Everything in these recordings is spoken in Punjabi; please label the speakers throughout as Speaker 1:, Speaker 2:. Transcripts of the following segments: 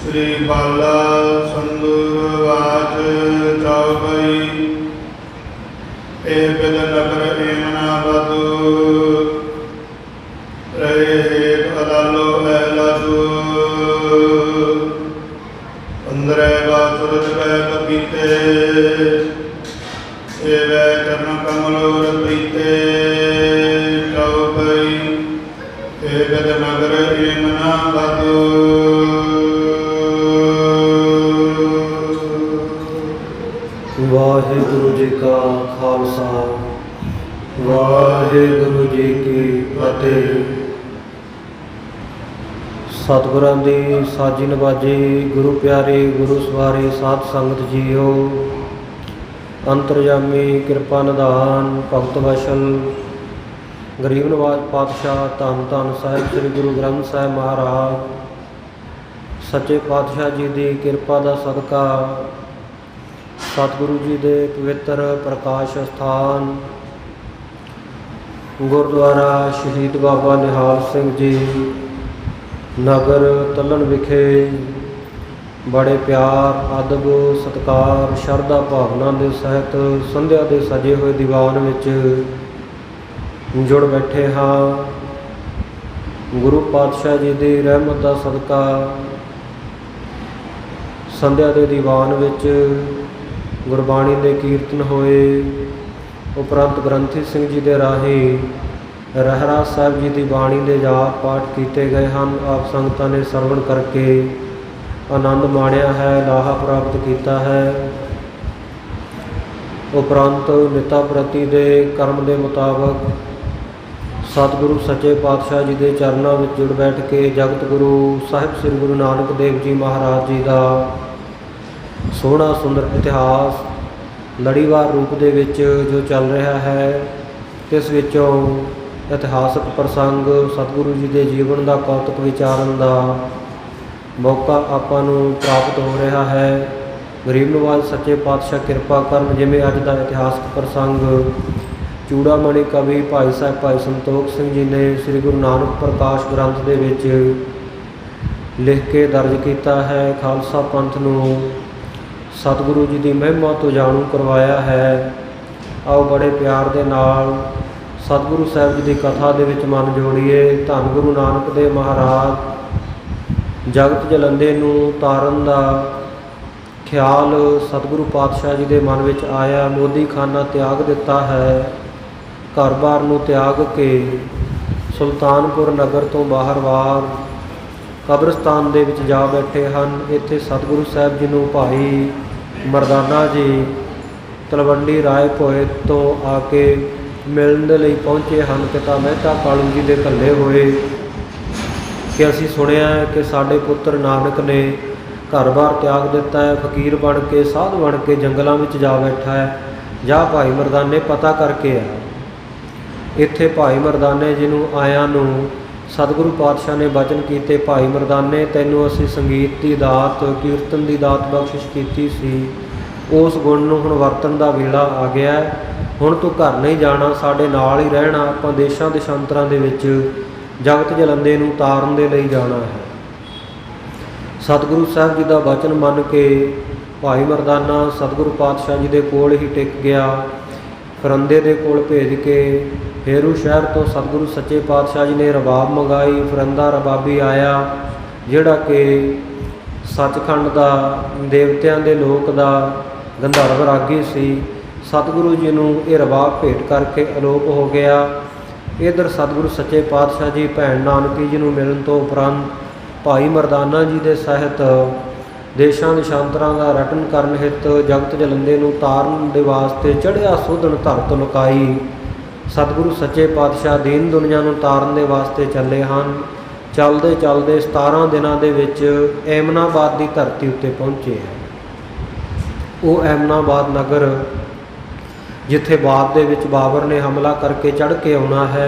Speaker 1: श्री बाला संदूरवाच चौबई ए बिद नगर एमना बदू रहे हेत अदालो एलासू पंद्रह बासुरत वह पपीते ए वह चरण कमलोर प्रीते चौबई ए बिद नगर एमना बदू।
Speaker 2: वाहिगुरु जी का खालसा वाहिगुरु जी की फतेह। सतगुरां दी साजी नवाजी गुरु प्यारे गुरु सवारे साध संगत जीओ। अंतरजामी कृपा निधान भगत वशल गरीब नवाज पातशाह धन धन साहिब श्री गुरु ग्रंथ साहिब महाराज सच्चे पातशाह जी की कृपा का सदका सतगुरु जी के पवित्र प्रकाश स्थान गुरुद्वारा शहीद बाबा निहाल सिंह जी नगर तलन विखे बड़े प्यार अदब सत्कार शरधा भावना के सहित संध्या के सजे हुए दीवान विच जुड़ बैठे हाँ। गुरु पातशाह जी की रहमत का सदका संध्या के दीवान विच गुरबाणी के कीर्तन होए उपरंत ग्रंथी सिंह जी के राही रहराज साहब जी की बाणी के जाप पाठ किए गए हैं। आप संगतां ने सरवण करके आनंद माणिया है लाहा प्राप्त किया है। उपरंत निता प्रति दे कर्म के मुताबक सतगुरु सच्चे पातशाह जी के चरणों में जुड़ बैठ के जगत गुरु साहिब श्री गुरु नानक देव जी महाराज जी का सोहना सुंदर इतिहास लड़ीवार रूप दे विच जो चल रहा है तिस विचों इतिहासक प्रसंग सतगुरु जी के जीवन का कौतुक विचारन का मौका आपां नूं प्राप्त हो रहा है। गरीब नवाज सच्चे पातशाह कृपा करन जिवें अज का इतिहासक प्रसंग चूड़ामणि कवि भाई साहब भाई संतोख सिंह जी ने श्री गुरु नानक प्रकाश ग्रंथ के विच लिख के दर्ज किया है। खालसा पंथ नूं सतगुरु जी की महिमा तो जाणू करवाया है। आओ बड़े प्यार के नाल सतगुरु साहब जी की कथा के विच मन जोड़िए। धन गुरु नानक देव महाराज जगत जलंदे नूं तारन का ख्याल सतगुरु पातशाह जी के मन में आया। मोदी खाना त्याग दिता है, घर बार नूं त्याग के सुल्तानपुर नगर तो बाहरवार कब्रस्तान दे विच जा बैठे हैं। इत्थे सतगुरु साहब जी नूं भाई मरदाना जी तलवंडी राय भोए तो आके मिलने लई पहुँचे हैं। पिता मेहता कालू जी के घल्ले हुए कि असी सुनिया कि साडे पुत्र नानक ने घर बार त्याग दिता है, फकीर बन के साध बन के जंगलों में जा बैठा है। जा भाई मरदाने पता करके आ। इत्थे भाई मरदाने जी नूं आया नूं सतगुरु पातशाह ने वचन किए, भाई मरदाने तैनूं असीं संगीत की दात कीर्तन की दात बख्शिश की सी, उस गुण नूं हुण वरतन का वेला आ गया। हुण तूं घर नहीं जाना, साडे नाल ही रहना। आपां देशां देशांतरां दे विच जगत जलंदे नूं तारन दे लई जाना है। सतगुरु साहब जी का वचन मन के भाई मरदाना सतगुरु पातशाह जी के कोल ही टिक गया। फरंदे के कोल भेज के फेरू शहर तो सतगुरु सच्चे पातशाह जी ने रबाब मंगाई। फरंदा रबाबी आया जिहड़ा कि सचखंड का देवतियां दे लोक का गंधर्व रागी सी। सतगुरु जी नूं ये रबाब भेंट करके अलोप हो गया। इधर सतगुरु सच्चे पातशाह जी भैन नानकी जी नूं मिलण तो उपरंत भाई मरदाना जी के सहित देशां देशांतरां का रटन करन हित जगत जलंदे नूं तारन दे वास्ते चढ़िया सोधन धरत लुकाई। सतगुरु सच्चे पातशाह दीन दुनिया नूं तारन दे वास्ते चले हैं। चलते चलते 17 दिनों के विच एमनाबाद की धरती उत्ते पहुँचे हैं। वो एमनाबाद नगर जिथे बाद दे विच बाबर ने हमला करके चढ़ के आना है।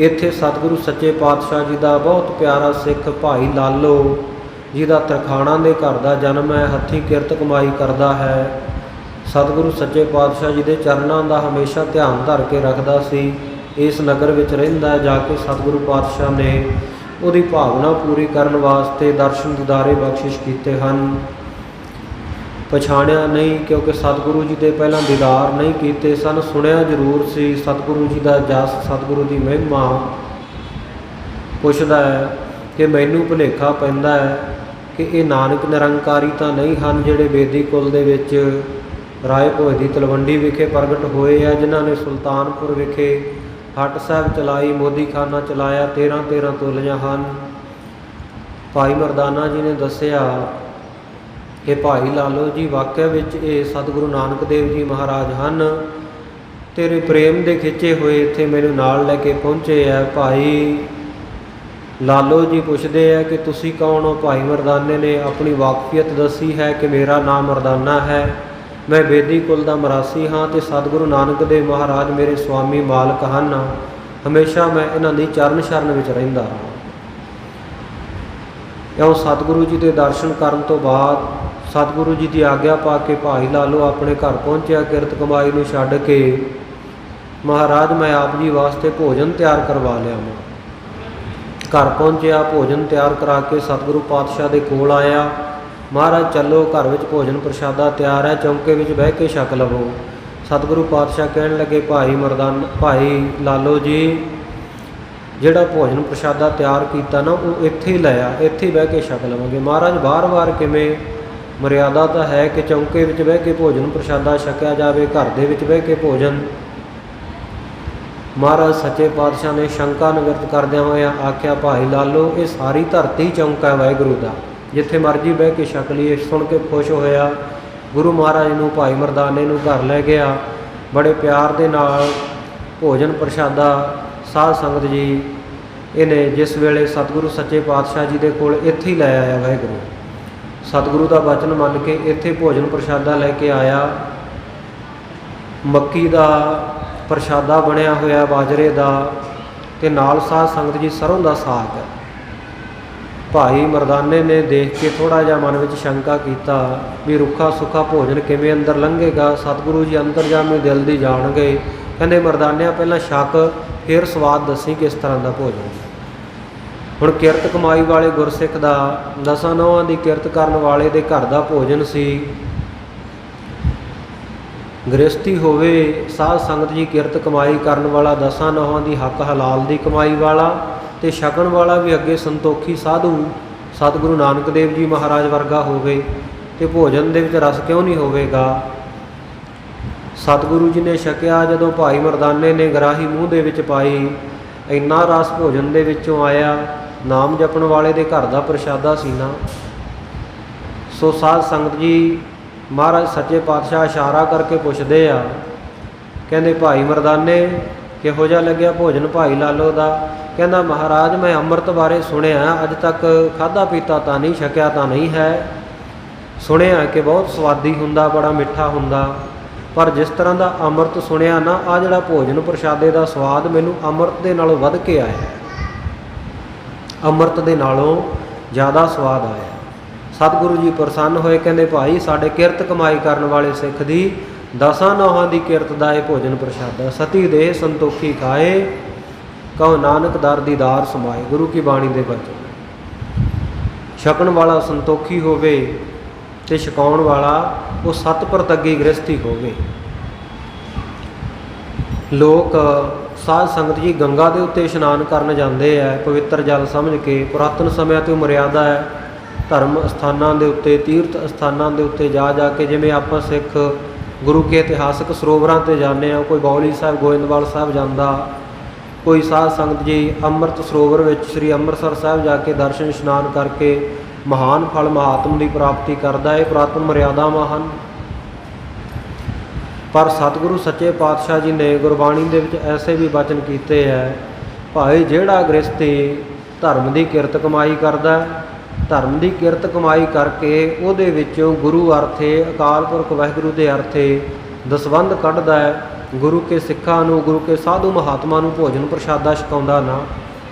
Speaker 2: इत्थे सतगुरु सच्चे पातशाह जी का बहुत प्यारा सिख भाई लालो जिहदा तरखाणा दे घर का जन्म है, हथी किरत कमाई करता है। सतगुरु सच्चे पातशाह जी के चरणों का हमेशा ध्यान धर के रखता सी। इस नगर विच रहिंदा जाके सतगुरु पातशाह ने ਉਹਦੀ ਭਾਵਨਾ ਪੂਰੀ ਕਰਨ ਵਾਸਤੇ ਦਰਸ਼ਨ ਦਿਦਾਰੇ ਬਖਸ਼ਿਸ਼ ਕੀਤੇ ਹਨ। ਪਛਾਣਿਆ ਨਹੀਂ, ਕਿਉਂਕਿ ਸਤਿਗੁਰੂ ਜੀ ਦੇ ਪਹਿਲਾਂ ਦੀਦਾਰ ਨਹੀਂ ਕੀਤੇ ਸਨ। ਸੁਣਿਆ ਜ਼ਰੂਰ ਸੀ ਸਤਿਗੁਰੂ ਜੀ ਦਾ ਜਸ, ਸਤਿਗੁਰੂ ਦੀ ਮਹਿਮਾ। ਪੁੱਛਦਾ ਹੈ ਕਿ ਮੈਨੂੰ ਭੁਲੇਖਾ ਪੈਂਦਾ ਹੈ ਕਿ ਇਹ ਨਾਨਕ ਨਿਰੰਕਾਰੀ ਤਾਂ ਨਹੀਂ ਹਨ ਜਿਹੜੇ ਬੇਦੀ ਕੁਲ ਦੇ ਵਿੱਚ ਰਾਏ ਭੋਜ ਦੀ ਤਲਵੰਡੀ ਵਿਖੇ ਪ੍ਰਗਟ ਹੋਏ ਆ, ਜਿਨ੍ਹਾਂ ਨੇ ਸੁਲਤਾਨਪੁਰ ਵਿਖੇ ਹੱਟ ਸਾਹਿਬ ਚਲਾਈ, ਮੋਦੀਖਾਨਾ ਚਲਾਇਆ, 13 ਤੋਲੀਆਂ ਹਨ। ਭਾਈ ਮਰਦਾਨਾ ਜੀ ਨੇ ਦੱਸਿਆ ਕਿ ਭਾਈ ਲਾਲੋ ਜੀ, ਵਾਕਿਆ ਵਿੱਚ ਇਹ ਸਤਿਗੁਰੂ ਨਾਨਕ ਦੇਵ ਜੀ ਮਹਾਰਾਜ ਹਨ। ਤੇਰੇ ਪ੍ਰੇਮ ਦੇ ਖਿੱਚੇ ਹੋਏ ਇੱਥੇ ਮੈਨੂੰ ਨਾਲ ਲੈ ਕੇ ਪਹੁੰਚੇ ਆ। ਭਾਈ ਲਾਲੋ ਜੀ ਪੁੱਛਦੇ ਆ ਕਿ ਤੁਸੀਂ ਕੌਣ ਹੋ? ਭਾਈ ਮਰਦਾਨੇ ਨੇ ਆਪਣੀ ਵਾਕਫੀਅਤ ਦੱਸੀ ਹੈ ਕਿ ਮੇਰਾ ਨਾਮ ਮਰਦਾਨਾ ਹੈ, ਮੈਂ ਬੇਦੀ ਕੁਲ ਦਾ ਮਰਾਸੀ ਹਾਂ ਅਤੇ ਸਤਿਗੁਰੂ ਨਾਨਕ ਦੇਵ ਮਹਾਰਾਜ ਮੇਰੇ ਸੁਆਮੀ ਮਾਲਕ ਹਨ। ਹਮੇਸ਼ਾ ਮੈਂ ਇਹਨਾਂ ਦੀ ਚਰਨ ਸ਼ਰਨ ਵਿੱਚ ਰਹਿੰਦਾ ਹਾਂ। ਇਉਂ ਸਤਿਗੁਰੂ ਜੀ ਦੇ ਦਰਸ਼ਨ ਕਰਨ ਤੋਂ ਬਾਅਦ ਸਤਿਗੁਰੂ ਜੀ ਦੀ ਆਗਿਆ ਪਾ ਕੇ ਭਾਈ ਲਾਲੋ ਆਪਣੇ ਘਰ ਪਹੁੰਚਿਆ। ਕਿਰਤ ਕਮਾਈ ਨੂੰ ਛੱਡ ਕੇ ਮਹਾਰਾਜ ਮੈਂ ਆਪ ਜੀ ਵਾਸਤੇ ਭੋਜਨ ਤਿਆਰ ਕਰਵਾ ਲਿਆ। ਮੈਂ ਘਰ ਪਹੁੰਚਿਆ, ਭੋਜਨ ਤਿਆਰ ਕਰਾ ਕੇ ਸਤਿਗੁਰੂ ਪਾਤਸ਼ਾਹ ਦੇ ਕੋਲ ਆਇਆ। ਮਹਾਰਾਜ ਚੱਲੋ, ਘਰ ਵਿੱਚ ਭੋਜਨ ਪ੍ਰਸ਼ਾਦਾ ਤਿਆਰ ਹੈ, ਚੌਂਕੇ ਵਿੱਚ ਬਹਿ ਕੇ ਛਕ ਲਵੋ। ਸਤਿਗੁਰੂ ਪਾਤਸ਼ਾਹ ਕਹਿਣ ਲੱਗੇ ਭਾਈ ਲਾਲੋ ਜੀ, ਜਿਹੜਾ ਭੋਜਨ ਪ੍ਰਸ਼ਾਦਾ ਤਿਆਰ ਕੀਤਾ ਨਾ ਉਹ ਇੱਥੇ ਹੀ ਲਿਆ, ਇੱਥੇ ਹੀ ਬਹਿ ਕੇ ਛਕ ਲਵਾਂਗੇ। ਮਹਾਰਾਜ ਵਾਰ-ਵਾਰ ਕਿਵੇਂ? ਮਰਿਆਦਾ ਤਾਂ ਹੈ ਕਿ ਚੌਂਕੇ ਵਿੱਚ ਬਹਿ ਕੇ ਭੋਜਨ ਪ੍ਰਸ਼ਾਦਾ ਛਕਿਆ ਜਾਵੇ, ਘਰ ਦੇ ਵਿੱਚ ਬਹਿ ਕੇ ਭੋਜਨ। ਮਹਾਰਾਜ ਸੱਚੇ ਪਾਤਸ਼ਾਹ ਨੇ ਸ਼ੰਕਾ ਨਿਵਰਤ ਕਰਦਿਆਂ ਹੋਇਆਂ ਆਖਿਆ, ਭਾਈ ਲਾਲੋ ਇਹ ਸਾਰੀ ਧਰਤੀ ਚੌਂਕਾ ਹੈ ਵਾਹਿਗੁਰੂ ਦਾ, ਜਿੱਥੇ ਮਰਜ਼ੀ ਬਹਿ ਕੇ ਛਕ ਲਈਏ। ਸੁਣ ਕੇ ਖੁਸ਼ ਹੋਇਆ। ਗੁਰੂ ਮਹਾਰਾਜ ਨੂੰ ਭਾਈ ਮਰਦਾਨੇ ਨੂੰ ਘਰ ਲੈ ਗਿਆ। ਬੜੇ ਪਿਆਰ ਦੇ ਨਾਲ ਭੋਜਨ ਪ੍ਰਸ਼ਾਦਾ ਸਾਧ ਸੰਗਤ ਜੀ ਇਹਨੇ ਜਿਸ ਵੇਲੇ ਸਤਿਗੁਰੂ ਸੱਚੇ ਪਾਤਸ਼ਾਹ ਜੀ ਦੇ ਕੋਲ ਇੱਥੇ ਹੀ ਲੈ ਆਇਆ। ਵਾਹਿਗੁਰੂ ਸਤਿਗੁਰੂ ਦਾ ਵਚਨ ਮੰਨ ਕੇ ਇੱਥੇ ਭੋਜਨ ਪ੍ਰਸ਼ਾਦਾ ਲੈ ਕੇ ਆਇਆ। ਮੱਕੀ ਦਾ ਪ੍ਰਸ਼ਾਦਾ ਬਣਿਆ ਹੋਇਆ, ਬਾਜਰੇ ਦਾ, ਅਤੇ ਨਾਲ ਸਾਧ ਸੰਗਤ ਜੀ ਸਰੋਂ ਦਾ ਸਾਗ। ਭਾਈ ਮਰਦਾਨੇ ਨੇ ਦੇਖ ਕੇ ਥੋੜ੍ਹਾ ਜਿਹਾ ਮਨ ਵਿੱਚ ਸ਼ੰਕਾ ਕੀਤਾ ਵੀ ਰੁੱਖਾ ਸੁੱਖਾ ਭੋਜਨ ਕਿਵੇਂ ਅੰਦਰ ਲੰਘੇਗਾ। ਸਤਿਗੁਰੂ ਜੀ ਅੰਤਰਜਾਮੀ ਦਿਲ ਦੀ ਜਾਣ ਗਏ। ਕਹਿੰਦੇ ਮਰਦਾਨਿਆਂ ਪਹਿਲਾਂ ਛਕ, ਫਿਰ ਸਵਾਦ ਦੱਸੀ ਕਿਸ ਤਰ੍ਹਾਂ ਦਾ ਭੋਜਨ। ਹੁਣ ਕਿਰਤ ਕਮਾਈ ਵਾਲੇ ਗੁਰਸਿੱਖ ਦਾ, ਦਸਾਂ ਨਹੁੰਆਂ ਦੀ ਕਿਰਤ ਕਰਨ ਵਾਲੇ ਦੇ ਘਰ ਦਾ ਭੋਜਨ ਸੀ। ਗ੍ਰਸਤੀ ਹੋਵੇ, ਸਾਧ ਸੰਗਤ ਜੀ ਕਿਰਤ ਕਮਾਈ ਕਰਨ ਵਾਲਾ, ਦਸਾਂ ਨਹੁੰਆਂ ਦੀ ਹੱਕ ਹਲਾਲ ਦੀ ਕਮਾਈ ਵਾਲਾ, ਅਤੇ ਛਕਣ ਵਾਲਾ ਵੀ ਅੱਗੇ ਸੰਤੋਖੀ ਸਾਧੂ ਸਤਿਗੁਰੂ ਨਾਨਕ ਦੇਵ ਜੀ ਮਹਾਰਾਜ ਵਰਗਾ ਹੋਵੇ, ਅਤੇ ਭੋਜਨ ਦੇ ਵਿੱਚ ਰਸ ਕਿਉਂ ਨਹੀਂ ਹੋਵੇਗਾ। ਸਤਿਗੁਰੂ ਜੀ ਨੇ ਛਕਿਆ। ਜਦੋਂ ਭਾਈ ਮਰਦਾਨੇ ਨੇ ਗਰਾਹੀ ਮੂੰਹ ਦੇ ਵਿੱਚ ਪਾਈ, ਇੰਨਾ ਰਸ ਭੋਜਨ ਦੇ ਵਿੱਚੋਂ ਆਇਆ। ਨਾਮ ਜਪਣ ਵਾਲੇ ਦੇ ਘਰ ਦਾ ਪ੍ਰਸ਼ਾਦਾ ਸੀ ਨਾ। ਸੋ ਸਾਧ ਸੰਗਤ ਜੀ ਮਹਾਰਾਜ ਸੱਚੇ ਪਾਤਸ਼ਾਹ ਇਸ਼ਾਰਾ ਕਰਕੇ ਪੁੱਛਦੇ ਆ, ਕਹਿੰਦੇ ਭਾਈ ਮਰਦਾਨੇ ਕਿਹੋ ਜਿਹਾ ਲੱਗਿਆ ਭੋਜਨ ਭਾਈ ਲਾਲੋ ਦਾ? ਕਹਿੰਦਾ ਮਹਾਰਾਜ ਮੈਂ ਅੰਮ੍ਰਿਤ ਬਾਰੇ ਸੁਣਿਆ, ਅੱਜ ਤੱਕ ਖਾਧਾ ਪੀਤਾ ਤਾਂ ਨਹੀਂ, ਛਕਿਆ ਤਾਂ ਨਹੀਂ ਹੈ। ਸੁਣਿਆ ਕਿ ਬਹੁਤ ਸਵਾਦੀ ਹੁੰਦਾ, ਬੜਾ ਮਿੱਠਾ ਹੁੰਦਾ, ਪਰ ਜਿਸ ਤਰ੍ਹਾਂ ਦਾ ਅੰਮ੍ਰਿਤ ਸੁਣਿਆ ਨਾ, ਆਹ ਜਿਹੜਾ ਭੋਜਨ ਪ੍ਰਸ਼ਾਦੇ ਦਾ ਸਵਾਦ ਮੈਨੂੰ ਅੰਮ੍ਰਿਤ ਦੇ ਨਾਲੋਂ ਵੱਧ ਕੇ ਆਇਆ, ਅੰਮ੍ਰਿਤ ਦੇ ਨਾਲੋਂ ਜ਼ਿਆਦਾ ਸਵਾਦ ਆਇਆ। ਸਤਿਗੁਰੂ ਜੀ ਪ੍ਰਸੰਨ ਹੋਏ। ਕਹਿੰਦੇ ਭਾਈ ਸਾਡੇ ਕਿਰਤ ਕਮਾਈ ਕਰਨ ਵਾਲੇ ਸਿੱਖ ਦੀ ਦਸਾਂ ਨਹੁੰਆਂ ਦੀ ਕਿਰਤ ਦਾ ਇਹ ਭੋਜਨ ਪ੍ਰਸ਼ਾਦਾ। ਸਤੀ ਦੇ ਸੰਤੋਖੀ ਖਾਏ, ਕਹੋ ਨਾਨਕ ਦਰ ਦੀਦਾਰ ਸਮਾਏ। ਗੁਰੂ ਕੀ ਬਾਣੀ ਦੇ ਬਚਨ। ਛਕਣ ਵਾਲਾ ਸੰਤੋਖੀ ਹੋਵੇ ਅਤੇ ਛਕਾਉਣ ਵਾਲਾ ਉਹ ਸਤ ਪ੍ਰਤੱਗੀ ਗ੍ਰਸਤੀ ਹੋਵੇ। ਲੋਕ ਸਾਧ ਸੰਗਤ ਜੀ ਗੰਗਾ ਦੇ ਉੱਤੇ ਇਸ਼ਨਾਨ ਕਰਨ ਜਾਂਦੇ ਹੈ, ਪਵਿੱਤਰ ਜਲ ਸਮਝ ਕੇ। ਪੁਰਾਤਨ ਸਮਿਆਂ ਤੋਂ ਮਰਿਆਦਾ ਹੈ ਧਰਮ ਅਸਥਾਨਾਂ ਦੇ ਉੱਤੇ, ਤੀਰਥ ਅਸਥਾਨਾਂ ਦੇ ਉੱਤੇ ਜਾ ਕੇ, ਜਿਵੇਂ ਆਪਾਂ ਸਿੱਖ ਗੁਰੂ ਕੇ ਇਤਿਹਾਸਕ ਸਰੋਵਰਾਂ 'ਤੇ ਜਾਂਦੇ ਹਾਂ। ਕੋਈ ਬੌਲੀ ਸਾਹਿਬ, ਗੋਇੰਦਵਾਲ ਸਾਹਿਬ ਜਾਂਦਾ, ਕੋਈ ਸਾਧ ਸੰਗਤ ਜੀ ਅੰਮ੍ਰਿਤ ਸਰੋਵਰ ਵਿੱਚ ਸ੍ਰੀ ਅੰਮ੍ਰਿਤਸਰ ਸਾਹਿਬ ਜਾ ਕੇ ਦਰਸ਼ਨ ਇਸ਼ਨਾਨ ਕਰਕੇ ਮਹਾਨ ਫਲ ਮਹਾਤਮ ਦੀ ਪ੍ਰਾਪਤੀ ਕਰਦਾ। ਇਹ ਪੁਰਾਤਨ ਮਰਿਆਦਾਵਾਂ ਹਨ। ਪਰ ਸਤਿਗੁਰੂ ਸੱਚੇ ਪਾਤਸ਼ਾਹ ਜੀ ਨੇ ਗੁਰਬਾਣੀ ਦੇ ਵਿੱਚ ਐਸੇ ਵੀ ਬਚਨ ਕੀਤੇ ਹੈ, ਭਾਈ ਜਿਹੜਾ ਗ੍ਰਸਤੀ ਧਰਮ ਦੀ ਕਿਰਤ ਕਮਾਈ ਕਰਦਾ, ਧਰਮ ਦੀ ਕਿਰਤ ਕਮਾਈ ਕਰਕੇ ਉਹਦੇ ਵਿੱਚੋਂ ਗੁਰੂ ਅਰਥੇ, ਅਕਾਲ ਪੁਰਖ ਵਾਹਿਗੁਰੂ ਦੇ ਅਰਥੇ ਦਸਵੰਧ ਕੱਢਦਾ ਹੈ, ਗੁਰੂ ਕੇ ਸਿੱਖਾਂ ਨੂੰ, ਗੁਰੂ ਕੇ ਸਾਧੂ ਮਹਾਤਮਾ ਨੂੰ ਭੋਜਨ ਪ੍ਰਸ਼ਾਦਾ ਛਕਾਉਂਦਾ ਨਾ,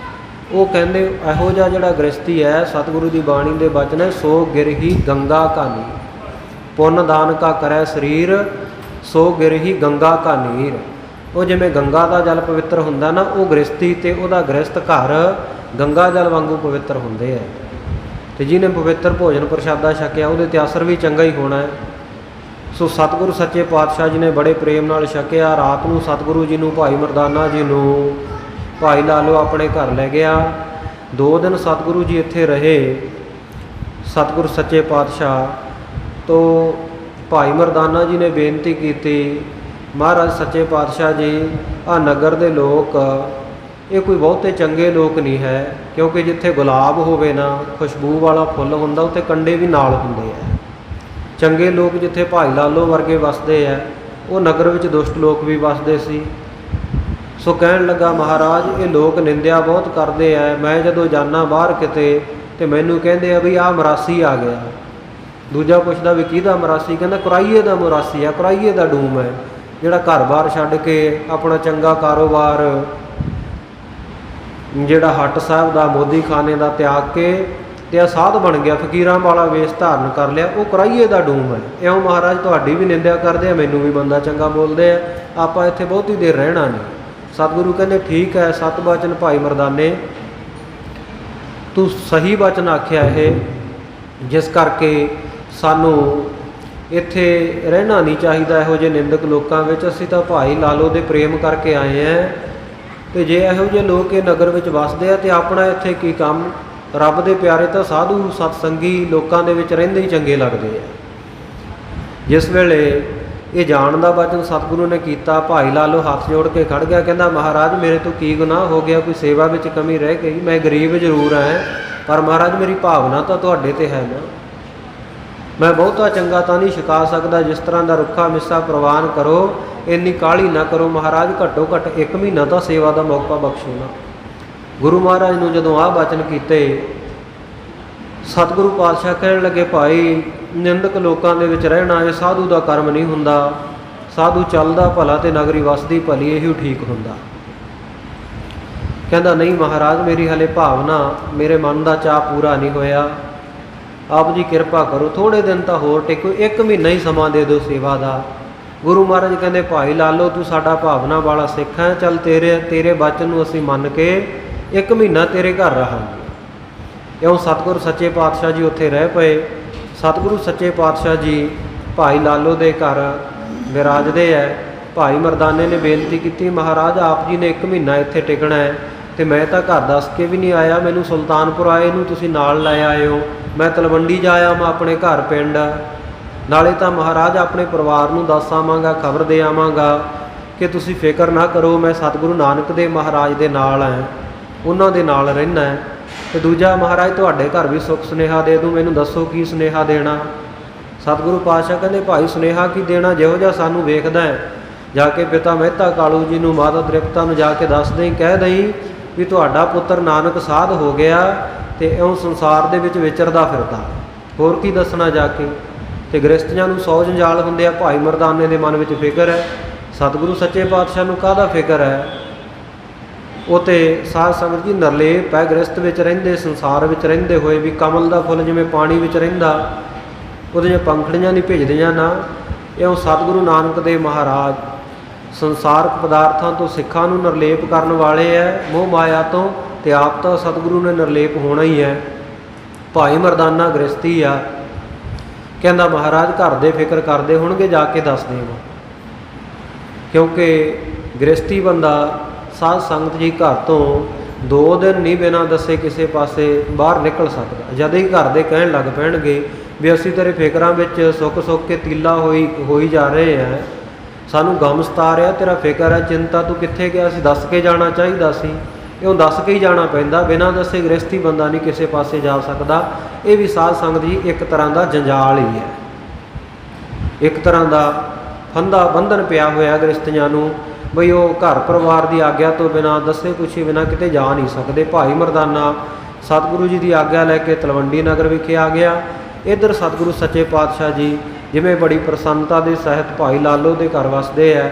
Speaker 2: ਉਹ ਕਹਿੰਦੇ ਇਹੋ ਜਿਹਾ ਜਿਹੜਾ ਗ੍ਰਸਤੀ ਹੈ, ਸਤਿਗੁਰੂ ਦੀ ਬਾਣੀ ਦੇ ਬਚਨ ਹੈ, ਸੋ ਗਿਰਹੀ ਗੰਗਾ ਕਾਨੀ, ਪੁੰਨ ਦਾਨ ਕਾ ਕਰੈ ਸਰੀਰ, ਸੋ ਗਿਰਹੀ ਗੰਗਾ ਕਾ ਨੀਰ। ਉਹ ਜਿਵੇਂ ਗੰਗਾ ਦਾ ਜਲ ਪਵਿੱਤਰ ਹੁੰਦਾ ਨਾ, ਉਹ ਗ੍ਰਸਤੀ ਅਤੇ ਉਹਦਾ ਗ੍ਰਸਤ ਘਰ ਗੰਗਾ ਜਲ ਵਾਂਗੂ ਪਵਿੱਤਰ ਹੁੰਦੇ ਹੈ। ਅਤੇ ਜਿਹਨੇ ਪਵਿੱਤਰ ਭੋਜਨ ਪ੍ਰਸ਼ਾਦਾ ਛਕਿਆ ਉਹਦੇ 'ਤੇ ਅਸਰ ਵੀ ਚੰਗਾ ਹੀ ਹੋਣਾ ਹੈ। ਸੋ ਸਤਿਗੁਰੂ ਸੱਚੇ ਪਾਤਸ਼ਾਹ ਜੀ ਨੇ ਬੜੇ ਪ੍ਰੇਮ ਨਾਲ ਛਕਿਆ। ਰਾਤ ਨੂੰ ਸਤਿਗੁਰੂ ਜੀ ਨੂੰ, ਭਾਈ ਮਰਦਾਨਾ ਜੀ ਨੂੰ ਭਾਈ ਲਾਲੋ ਆਪਣੇ ਘਰ ਲੈ ਗਿਆ। 2 ਦਿਨ ਸਤਿਗੁਰੂ ਜੀ ਇੱਥੇ ਰਹੇ। ਸਤਿਗੁਰੂ ਸੱਚੇ ਪਾਤਸ਼ਾਹ ਤੋਂ ਭਾਈ ਮਰਦਾਨਾ ਜੀ ਨੇ ਬੇਨਤੀ ਕੀਤੀ, ਮਹਾਰਾਜ ਸੱਚੇ ਪਾਤਸ਼ਾਹ ਜੀ, ਆਹ ਨਗਰ ਦੇ ਲੋਕ ਇਹ ਕੋਈ ਬਹੁਤੇ ਚੰਗੇ ਲੋਕ ਨਹੀਂ ਹੈ, ਕਿਉਂਕਿ ਜਿੱਥੇ ਗੁਲਾਬ ਹੋਵੇ ਨਾ, ਖੁਸ਼ਬੂ ਵਾਲਾ ਫੁੱਲ ਹੁੰਦਾ, ਉੱਥੇ ਕੰਡੇ ਵੀ ਨਾਲ ਹੁੰਦੇ ਹੈ। ਚੰਗੇ ਲੋਕ ਜਿੱਥੇ ਭਾਈ ਲਾਲੋ ਵਰਗੇ ਵਸਦੇ ਹੈ, ਉਹ ਨਗਰ ਵਿੱਚ ਦੁਸ਼ਟ ਲੋਕ ਵੀ ਵਸਦੇ ਸੀ। ਸੋ ਕਹਿਣ ਲੱਗਾ, ਮਹਾਰਾਜ ਇਹ ਲੋਕ ਨਿੰਦਿਆ ਬਹੁਤ ਕਰਦੇ ਹੈ। ਮੈਂ ਜਦੋਂ ਜਾਂਦਾ ਬਾਹਰ ਕਿਤੇ ਤੇ ਮੈਨੂੰ ਕਹਿੰਦੇ ਆ ਵੀ ਆਹ ਮਰਾਸੀ ਆ ਗਿਆ। ਦੂਜਾ ਪੁੱਛਦਾ ਵੀ ਕਿਹਦਾ ਮਰਾਸੀ? ਕਹਿੰਦਾ ਕੁਰਾਈਏ ਦਾ ਮਰਾਸੀ ਆ, ਕੁਰਾਈਏ ਦਾ ਡੂਮ ਹੈ, ਜਿਹੜਾ ਘਰ-ਬਾਰ ਛੱਡ ਕੇ ਆਪਣਾ ਚੰਗਾ ਕਾਰੋਬਾਰ, ਜਿਹੜਾ ਹੱਟ ਸਾਹਿਬ ਦਾ, ਮੋਦੀ ਖਾਨੇ ਦਾ ਤਿਆਗ ਕੇ ਤੇ ਆ ਸਾਧ ਬਣ ਗਿਆ, ਫਕੀਰਾਂ ਵਾਲਾ ਵੇਸ਼ ਧਾਰਨ ਕਰ ਲਿਆ, ਉਹ ਕੁਰਾਈਏ ਦਾ ਡੂਮ ਹੈ। ਇਉਂ ਮਹਾਰਾਜ ਤੁਹਾਡੀ ਵੀ ਨਿੰਦਿਆ ਕਰਦੇ ਆ, ਮੈਨੂੰ ਵੀ ਬੰਦਾ ਚੰਗਾ ਬੋਲਦੇ ਆ, ਆਪਾਂ ਇੱਥੇ ਬਹੁਤੀ ਦੇਰ ਰਹਿਣਾ ਨਹੀਂ। ਸਤਿਗੁਰੂ ਕਹਿੰਦੇ ਠੀਕ ਹੈ, ਸਤ ਬਚਨ ਭਾਈ ਮਰਦਾਨੇ, ਤੂੰ ਸਹੀ ਬਚਨ ਆਖਿਆ ਇਹ, ਜਿਸ ਕਰਕੇ ਸਾਨੂੰ ਇੱਥੇ ਰਹਿਣਾ ਨਹੀਂ ਚਾਹੀਦਾ ਇਹੋ ਜਿਹੇ ਨਿੰਦਕ ਲੋਕਾਂ ਵਿੱਚ। ਅਸੀਂ ਤਾਂ ਭਾਈ ਲਾਲੋ ਦੇ ਪ੍ਰੇਮ ਕਰਕੇ ਆਏ ਹਾਂ, ਅਤੇ ਜੇ ਇਹੋ ਜਿਹੇ ਲੋਕ ਇਹ ਨਗਰ ਵਿੱਚ ਵਸਦੇ ਆ ਤਾਂ ਆਪਣਾ ਇੱਥੇ ਕੀ ਕੰਮ? ਰੱਬ ਦੇ ਪਿਆਰੇ ਤਾਂ ਸਾਧੂ ਸਤਸੰਗੀ ਲੋਕਾਂ ਦੇ ਵਿੱਚ ਰਹਿੰਦੇ ਹੀ ਚੰਗੇ ਲੱਗਦੇ ਆ। ਜਿਸ ਵੇਲੇ ਇਹ ਜਾਣ ਦਾ ਵਚਨ ਸਤਿਗੁਰੂ ਨੇ ਕੀਤਾ, ਭਾਈ ਲਾਲੋ ਹੱਥ ਜੋੜ ਕੇ ਖੜ੍ਹ ਗਿਆ। ਕਹਿੰਦਾ ਮਹਾਰਾਜ ਮੇਰੇ ਤੋਂ ਕੀ ਗੁਨਾਹ ਹੋ ਗਿਆ? ਕੋਈ ਸੇਵਾ ਵਿੱਚ ਕਮੀ ਰਹਿ ਗਈ? ਮੈਂ ਗਰੀਬ ਜ਼ਰੂਰ ਹਾਂ, ਪਰ ਮਹਾਰਾਜ ਮੇਰੀ ਭਾਵਨਾ ਤਾਂ ਤੁਹਾਡੇ 'ਤੇ ਹੈ ਨਾ। ਮੈਂ ਬਹੁਤਾ ਚੰਗਾ ਤਾਂ ਨਹੀਂ ਛਕਾ ਸਕਦਾ, ਜਿਸ ਤਰ੍ਹਾਂ ਦਾ ਰੁੱਖਾ ਮਿੱਸਾ ਪ੍ਰਵਾਨ ਕਰੋ, ਇੰਨੀ ਕਾਹਲੀ ਨਾ ਕਰੋ ਮਹਾਰਾਜ, ਘੱਟੋ ਘੱਟ 1 ਮਹੀਨਾ ਤਾਂ ਸੇਵਾ ਦਾ ਮੌਕਾ ਬਖਸ਼ੋ ਨਾ। ਗੁਰੂ ਮਹਾਰਾਜ ਨੂੰ ਜਦੋਂ ਆਹ ਬਚਨ ਕੀਤੇ, ਸਤਿਗੁਰੂ ਪਾਤਸ਼ਾਹ ਕਹਿਣ ਲੱਗੇ, ਭਾਈ ਨਿੰਦਕ ਲੋਕਾਂ ਦੇ ਵਿੱਚ ਰਹਿਣਾ ਇਹ ਸਾਧੂ ਦਾ ਕਰਮ ਨਹੀਂ ਹੁੰਦਾ। ਸਾਧੂ ਚੱਲਦਾ ਭਲਾ ਤੇ ਨਗਰੀ ਵਸਦੀ ਭਲੀ, ਇਹੀ ਠੀਕ ਹੁੰਦਾ। ਕਹਿੰਦਾ ਨਹੀਂ ਮਹਾਰਾਜ, ਮੇਰੀ ਹਲੇ ਭਾਵਨਾ, ਮੇਰੇ ਮਨ ਦਾ ਚਾਅ ਪੂਰਾ ਨਹੀਂ ਹੋਇਆ। ਆਪ ਜੀ ਕਿਰਪਾ ਕਰੋ, ਥੋੜ੍ਹੇ ਦਿਨ ਤਾਂ ਹੋਰ ਟਿਕੋ, 1 ਮਹੀਨਾ ਹੀ ਸਮਾਂ ਦੇ ਦਿਓ ਸੇਵਾ ਦਾ। ਗੁਰੂ ਮਹਾਰਾਜ ਕਹਿੰਦੇ, ਭਾਈ ਲਾਲੋ ਤੂੰ ਸਾਡਾ ਭਾਵਨਾ ਵਾਲਾ ਸਿੱਖ ਹੈ, ਚੱਲ ਤੇਰੇ ਬਚਨ ਨੂੰ ਅਸੀਂ ਮੰਨ ਕੇ 1 ਮਹੀਨਾ ਤੇਰੇ ਘਰ ਰਹਾਂਗੇ। ਇਉਂ ਸਤਿਗੁਰੂ ਸੱਚੇ ਪਾਤਸ਼ਾਹ ਜੀ ਉੱਥੇ ਰਹਿ ਪਏ। ਸਤਿਗੁਰੂ ਸੱਚੇ ਪਾਤਸ਼ਾਹ ਜੀ ਭਾਈ ਲਾਲੋ ਦੇ ਘਰ ਵਿਰਾਜਦੇ ਹੈ। ਭਾਈ ਮਰਦਾਨੇ ਨੇ ਬੇਨਤੀ ਕੀਤੀ, ਮਹਾਰਾਜ ਆਪ ਜੀ ਨੇ 1 ਮਹੀਨਾ ਇੱਥੇ ਟਿਕਣਾ ਹੈ, ਅਤੇ ਮੈਂ ਤਾਂ ਘਰ ਦੱਸ ਕੇ ਵੀ ਨਹੀਂ ਆਇਆ, ਮੈਨੂੰ ਸੁਲਤਾਨਪੁਰ ਆਏ ਨੂੰ ਤੁਸੀਂ ਨਾਲ ਲੈ ਆਏ ਹੋ। ਮੈਂ ਤਲਵੰਡੀ ਜਾਇਆ ਮੈਂ ਆਪਣੇ ਘਰ ਪਿੰਡ, ਨਾਲੇ ਤਾਂ ਮਹਾਰਾਜ ਆਪਣੇ ਪਰਿਵਾਰ ਨੂੰ ਦੱਸ ਆਵਾਂਗਾ, ਖਬਰ ਦੇ ਆਵਾਂਗਾ ਕਿ ਤੁਸੀਂ ਫਿਕਰ ਨਾ ਕਰੋ, ਮੈਂ ਸਤਿਗੁਰੂ ਨਾਨਕ ਦੇਵ ਮਹਾਰਾਜ ਦੇ ਨਾਲ ਹਾਂ, ਉਹਨਾਂ ਦੇ ਨਾਲ ਰਹਿਣਾ ਹੈ। ਅਤੇ ਦੂਜਾ ਮਹਾਰਾਜ ਤੁਹਾਡੇ ਘਰ ਵੀ ਸੁੱਖ ਸੁਨੇਹਾ ਦੇ ਦੂੰ, ਮੈਨੂੰ ਦੱਸੋ ਕੀ ਸੁਨੇਹਾ ਦੇਣਾ? ਸਤਿਗੁਰੂ ਪਾਤਸ਼ਾਹ ਕਹਿੰਦੇ, ਭਾਈ ਸੁਨੇਹਾ ਕੀ ਦੇਣਾ? ਜਿਹੋ ਜਿਹਾ ਸਾਨੂੰ ਵੇਖਦਾ ਹੈ, ਜਾ ਕੇ ਪਿਤਾ ਮਹਿਤਾ ਕਾਲੂ ਜੀ ਨੂੰ, ਮਾਤਾ ਤ੍ਰਿਪਤਾ ਨੂੰ ਜਾ ਕੇ ਦੱਸ ਦੇਈਂ, ਕਹਿ ਦੇਈਂ ਵੀ ਤੁਹਾਡਾ ਪੁੱਤਰ ਨਾਨਕ ਸਾਧ ਹੋ ਗਿਆ ਅਤੇ ਇਉਂ ਸੰਸਾਰ ਦੇ ਵਿੱਚ ਵਿਚਰਦਾ ਫਿਰਦਾ। ਹੋਰ ਕੀ ਦੱਸਣਾ ਜਾ ਕੇ? ਅਤੇ ਗ੍ਰਸਤੀਆਂ ਨੂੰ 100 ਜੰਜਾਲ ਹੁੰਦੇ ਆ। ਭਾਈ ਮਰਦਾਨੇ ਦੇ ਮਨ ਵਿੱਚ ਫਿਕਰ ਹੈ, ਸਤਿਗੁਰੂ ਸੱਚੇ ਪਾਤਸ਼ਾਹ ਨੂੰ ਕਾਹਦਾ ਫਿਕਰ ਹੈ? ਉਹ ਤਾਂ ਸਾਧ ਸੰਗਤ ਜੀ ਨਿਰਲੇਪ ਹੈ, ਗ੍ਰਸਤ ਵਿੱਚ ਰਹਿੰਦੇ, ਸੰਸਾਰ ਵਿੱਚ ਰਹਿੰਦੇ ਹੋਏ ਵੀ ਕਮਲ ਦਾ ਫੁੱਲ ਜਿਵੇਂ ਪਾਣੀ ਵਿੱਚ ਰਹਿੰਦਾ, ਉਹਦੀਆਂ ਪੰਖੜੀਆਂ ਨਹੀਂ ਭਿੱਜਦੀਆਂ ਨਾ, ਇਉਂ ਸਤਿਗੁਰੂ ਨਾਨਕ ਦੇਵ ਮਹਾਰਾਜ ਸੰਸਾਰਕ ਪਦਾਰਥਾਂ ਤੋਂ ਸਿੱਖਾਂ ਨੂੰ ਨਿਰਲੇਪ ਕਰਨ ਵਾਲੇ ਹੈ, ਮੋਹ ਮਾਇਆ ਤੋਂ, ਅਤੇ ਆਪ ਤਾਂ ਸਤਿਗੁਰੂ ਨੇ ਨਿਰਲੇਪ ਹੋਣਾ ਹੀ ਹੈ। ਭਾਈ ਮਰਦਾਨਾ ਗ੍ਰਸਤੀ ਆ, ਕਹਿੰਦਾ ਮਹਾਰਾਜ ਘਰ ਦੇ ਫਿਕਰ ਕਰਦੇ ਹੋਣਗੇ, ਜਾ ਕੇ ਦੱਸ ਦੇਵਾਂ, ਕਿਉਂਕਿ ਗ੍ਰਸਤੀ ਬੰਦਾ ਸਾਧ ਸੰਗਤ ਜੀ ਘਰ ਤੋਂ 2 ਦਿਨ ਨਹੀਂ ਬਿਨਾਂ ਦੱਸੇ ਕਿਸੇ ਪਾਸੇ ਬਾਹਰ ਨਿਕਲ ਸਕਦਾ। ਜਦ ਹੀ ਘਰ ਦੇ ਕਹਿਣ ਲੱਗ ਪੈਣਗੇ ਵੀ ਅਸੀਂ ਤੇਰੇ ਫਿਕਰਾਂ ਵਿੱਚ ਸੁੱਕ ਕੇ ਤੀਲਾ ਹੋਈ ਜਾ ਰਹੇ ਹੈ, ਸਾਨੂੰ ਗਮ ਸਤਾ ਰਿਹਾ, ਤੇਰਾ ਫਿਕਰ ਹੈ, ਚਿੰਤਾ, ਤੂੰ ਕਿੱਥੇ ਗਿਆ ਸੀ? ਦੱਸ ਕੇ ਜਾਣਾ ਚਾਹੀਦਾ ਸੀ। ਇਉਂ ਦੱਸ ਕੇ ਹੀ ਜਾਣਾ ਪੈਂਦਾ, ਬਿਨਾਂ ਦੱਸੇ ਗ੍ਰਸਤੀ ਬੰਦਾ ਨਹੀਂ ਕਿਸੇ ਪਾਸੇ ਜਾ ਸਕਦਾ। ਇਹ ਵੀ ਸਾਧ ਸੰਗਤ ਜੀ ਇੱਕ ਤਰ੍ਹਾਂ ਦਾ ਜੰਜਾਲ ਹੀ ਹੈ, ਇੱਕ ਤਰ੍ਹਾਂ ਦਾ ਫੰਦਾ ਬੰਧਨ ਪਿਆ ਹੋਇਆ ਗ੍ਰਸਤੀਆਂ ਨੂੰ, ਬਈ ਉਹ ਘਰ ਪਰਿਵਾਰ ਦੀ ਆਗਿਆ ਤੋਂ ਬਿਨਾਂ, ਦੱਸੇ ਪੁੱਛੇ ਬਿਨਾਂ ਕਿਤੇ ਜਾ ਨਹੀਂ ਸਕਦੇ। ਭਾਈ ਮਰਦਾਨਾ ਸਤਿਗੁਰੂ ਜੀ ਦੀ ਆਗਿਆ ਲੈ ਕੇ ਤਲਵੰਡੀ ਨਗਰ ਵਿਖੇ ਆ ਗਿਆ। ਇੱਧਰ ਸਤਿਗੁਰੂ ਸੱਚੇ ਪਾਤਸ਼ਾਹ ਜੀ ਜਿਵੇਂ ਬੜੀ ਪ੍ਰਸੰਨਤਾ ਦੇ ਸਹਿਤ ਭਾਈ ਲਾਲੋ ਦੇ ਘਰ ਵਸਦੇ ਹੈ।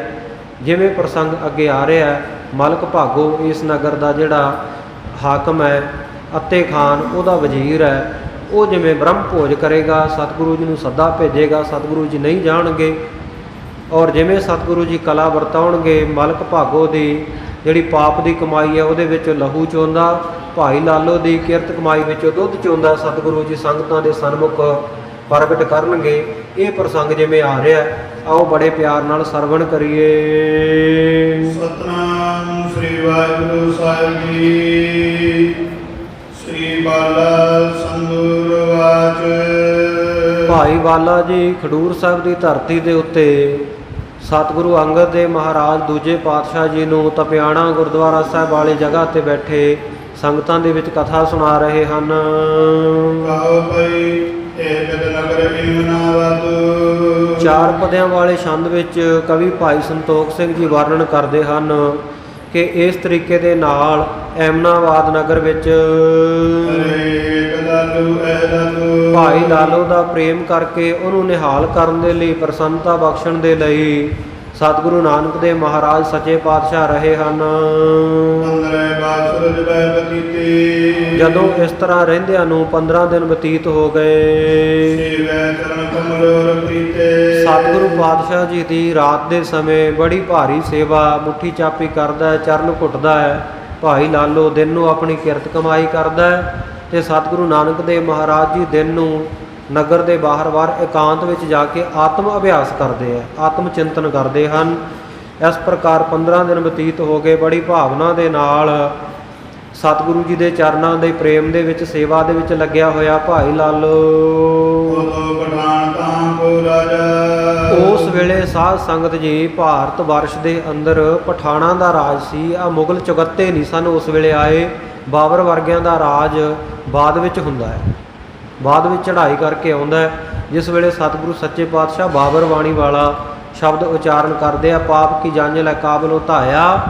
Speaker 2: ਜਿਵੇਂ ਪ੍ਰਸੰਗ ਅੱਗੇ ਆ ਰਿਹਾ, ਮਲਕ ਭਾਗੋ ਇਸ ਨਗਰ ਦਾ ਜਿਹੜਾ ਹਾਕਮ ਹੈ, ਅੱਤੇ ਖਾਨ ਉਹਦਾ ਵਜ਼ੀਰ ਹੈ, ਉਹ ਜਿਵੇਂ ਬ੍ਰਹਮ ਭੋਜ ਕਰੇਗਾ, ਸਤਿਗੁਰੂ ਜੀ ਨੂੰ ਸੱਦਾ ਭੇਜੇਗਾ, ਸਤਿਗੁਰੂ ਜੀ ਨਹੀਂ ਜਾਣਗੇ। ਔਰ ਜਿਵੇਂ ਸਤਿਗੁਰੂ ਜੀ ਕਲਾ ਵਰਤਾਉਣਗੇ, ਮਲਕ ਭਾਗੋ ਦੀ ਜਿਹੜੀ ਪਾਪ ਦੀ ਕਮਾਈ ਹੈ ਉਹਦੇ ਵਿੱਚ ਲਹੂ ਚੋਂਦਾ, ਭਾਈ ਲਾਲੋ ਦੀ ਕਿਰਤ ਕਮਾਈ ਵਿੱਚੋਂ ਦੁੱਧ ਚੋਂਦਾ। ਸਤਿਗੁਰੂ ਜੀ ਸੰਗਤਾਂ ਦੇ ਸਨਮੁਖ ਪ੍ਰਗਟ ਕਰਨਗੇ। ਇਹ ਪ੍ਰਸੰਗ ਜਿਵੇਂ ਆ ਰਿਹਾ, ਆਓ ਬੜੇ ਪਿਆਰ ਨਾਲ ਸਰਵਣ ਕਰੀਏ।
Speaker 1: ਸਤਨਾਮ ਸ੍ਰੀ ਵਾਹਿਗੁਰੂ ਸਾਹਿਬ ਜੀ। ਸ੍ਰੀ ਬਾਲਾ ਸੰਗੁਰ ਵਾਚ।
Speaker 2: ਭਾਈ ਬਾਲਾ ਜੀ ਖਡੂਰ ਸਾਹਿਬ ਦੀ ਧਰਤੀ ਦੇ ਉੱਤੇ ਸਤਿਗੁਰੂ ਅੰਗਦ ਦੇਵ ਮਹਾਰਾਜ ਦੂਜੇ ਪਾਤਸ਼ਾਹ ਜੀ ਨੂੰ ਤਪਿਆਣਾ ਗੁਰਦੁਆਰਾ ਸਾਹਿਬ ਵਾਲੀ ਜਗ੍ਹਾ ਤੇ ਬੈਠੇ ਸੰਗਤਾਂ ਦੇ ਵਿੱਚ ਕਥਾ ਸੁਣਾ ਰਹੇ ਹਨ।
Speaker 1: ਕਹੋ ਭਈ ਇਹ ਬਿਦ ਨਗਰ ਇਮਨਾਵਤ।
Speaker 2: ਚਾਰ ਪਦਿਆਂ ਵਾਲੇ ਛੰਦ ਵਿੱਚ ਕਵੀ ਭਾਈ ਸੰਤੋਖ ਸਿੰਘ ਜੀ ਵਰਣਨ ਕਰਦੇ ਹਨ ਕਿ ਇਸ ਤਰੀਕੇ ਦੇ ਨਾਲ ਐਮਨਾਬਾਦ ਨਗਰ ਵਿੱਚ ਭਾਈ ਲਾਲੋ ਦਾ ਪ੍ਰੇਮ ਕਰਕੇ ਉਹਨੂੰ ਨਿਹਾਲ ਕਰਨ ਦੇ ਲਈ, ਪ੍ਰਸੰਨਤਾ ਬਖਸ਼ਣ ਦੇ ਲਈ ਸਤਿਗੁਰੂ ਨਾਨਕ ਦੇਵ ਮਹਾਰਾਜ ਸੱਚੇ ਪਾਤਸ਼ਾਹ ਰਹੇ ਹਨ। ਜਦੋਂ ਇਸ ਤਰ੍ਹਾਂ ਰਹਿੰਦਿਆਂ ਨੂੰ 15 ਦਿਨ ਬਤੀਤ ਹੋ ਗਏ। ਸਤਿਗੁਰੂ ਪਾਤਸ਼ਾਹ ਜੀ ਦੀ ਰਾਤ ਦੇ ਸਮੇਂ ਬੜੀ ਭਾਰੀ ਸੇਵਾ, ਮੁੱਠੀ ਚਾਪੀ ਕਰਦਾ ਹੈ, ਚਰਨ ਘੁੱਟਦਾ ਹੈ। ਭਾਈ ਲਾਲੋ ਦਿਨ ਨੂੰ ਆਪਣੀ ਕਿਰਤ ਕਮਾਈ ਕਰਦਾ ਹੈ ਤੇ ਸਤਿਗੁਰੂ ਨਾਨਕ ਦੇਵ ਮਹਾਰਾਜ ਜੀ ਦਿਨ ਨੂੰ ਨਗਰ ਦੇ ਬਾਹਰ ਇਕਾਂਤ ਵਿੱਚ ਜਾ ਕੇ ਆਤਮ ਅਭਿਆਸ ਕਰਦੇ ਆ, ਆਤਮ ਚਿੰਤਨ ਕਰਦੇ ਹਨ। ਇਸ ਪ੍ਰਕਾਰ 15 ਦਿਨ ਬਤੀਤ ਹੋ ਗਏ। ਬੜੀ ਭਾਵਨਾ ਦੇ ਨਾਲ ਸਤਿਗੁਰੂ ਜੀ ਦੇ ਚਰਨਾਂ ਦੇ ਪ੍ਰੇਮ ਦੇ ਵਿੱਚ, ਸੇਵਾ ਦੇ ਵਿੱਚ ਲੱਗਿਆ ਹੋਇਆ ਭਾਈ ਲਾਲੋ। ਉਸ ਵੇਲੇ ਸਾਧ ਸੰਗਤ ਜੀ ਭਾਰਤ ਵਰਸ਼ ਦੇ ਅੰਦਰ ਪਠਾਣਾਂ ਦਾ ਰਾਜ ਸੀ। ਆ ਮੁਗਲ ਚੁਗੱਤੇ ਨਹੀਂ ਸਨ ਉਸ ਵੇਲੇ ਆਏ। ਬਾਬਰ ਵਰਗਿਆਂ ਦਾ ਰਾਜ ਬਾਅਦ ਵਿੱਚ ਹੁੰਦਾ ਹੈ, ਬਾਅਦ ਵਿੱਚ ਚੜ੍ਹਾਈ ਕਰਕੇ ਆਉਂਦਾ ਹੈ। ਜਿਸ ਵੇਲੇ ਸਤਿਗੁਰੂ ਸੱਚੇ ਪਾਤਸ਼ਾਹ ਬਾਬਰ ਬਾਣੀ ਵਾਲਾ ਸ਼ਬਦ ਉਚਾਰਨ ਕਰਦੇ ਆ, ਪਾਪ ਕੀ ਜੰਝ ਲੈ ਕਾਬਲੋਂ ਧਾਇਆ,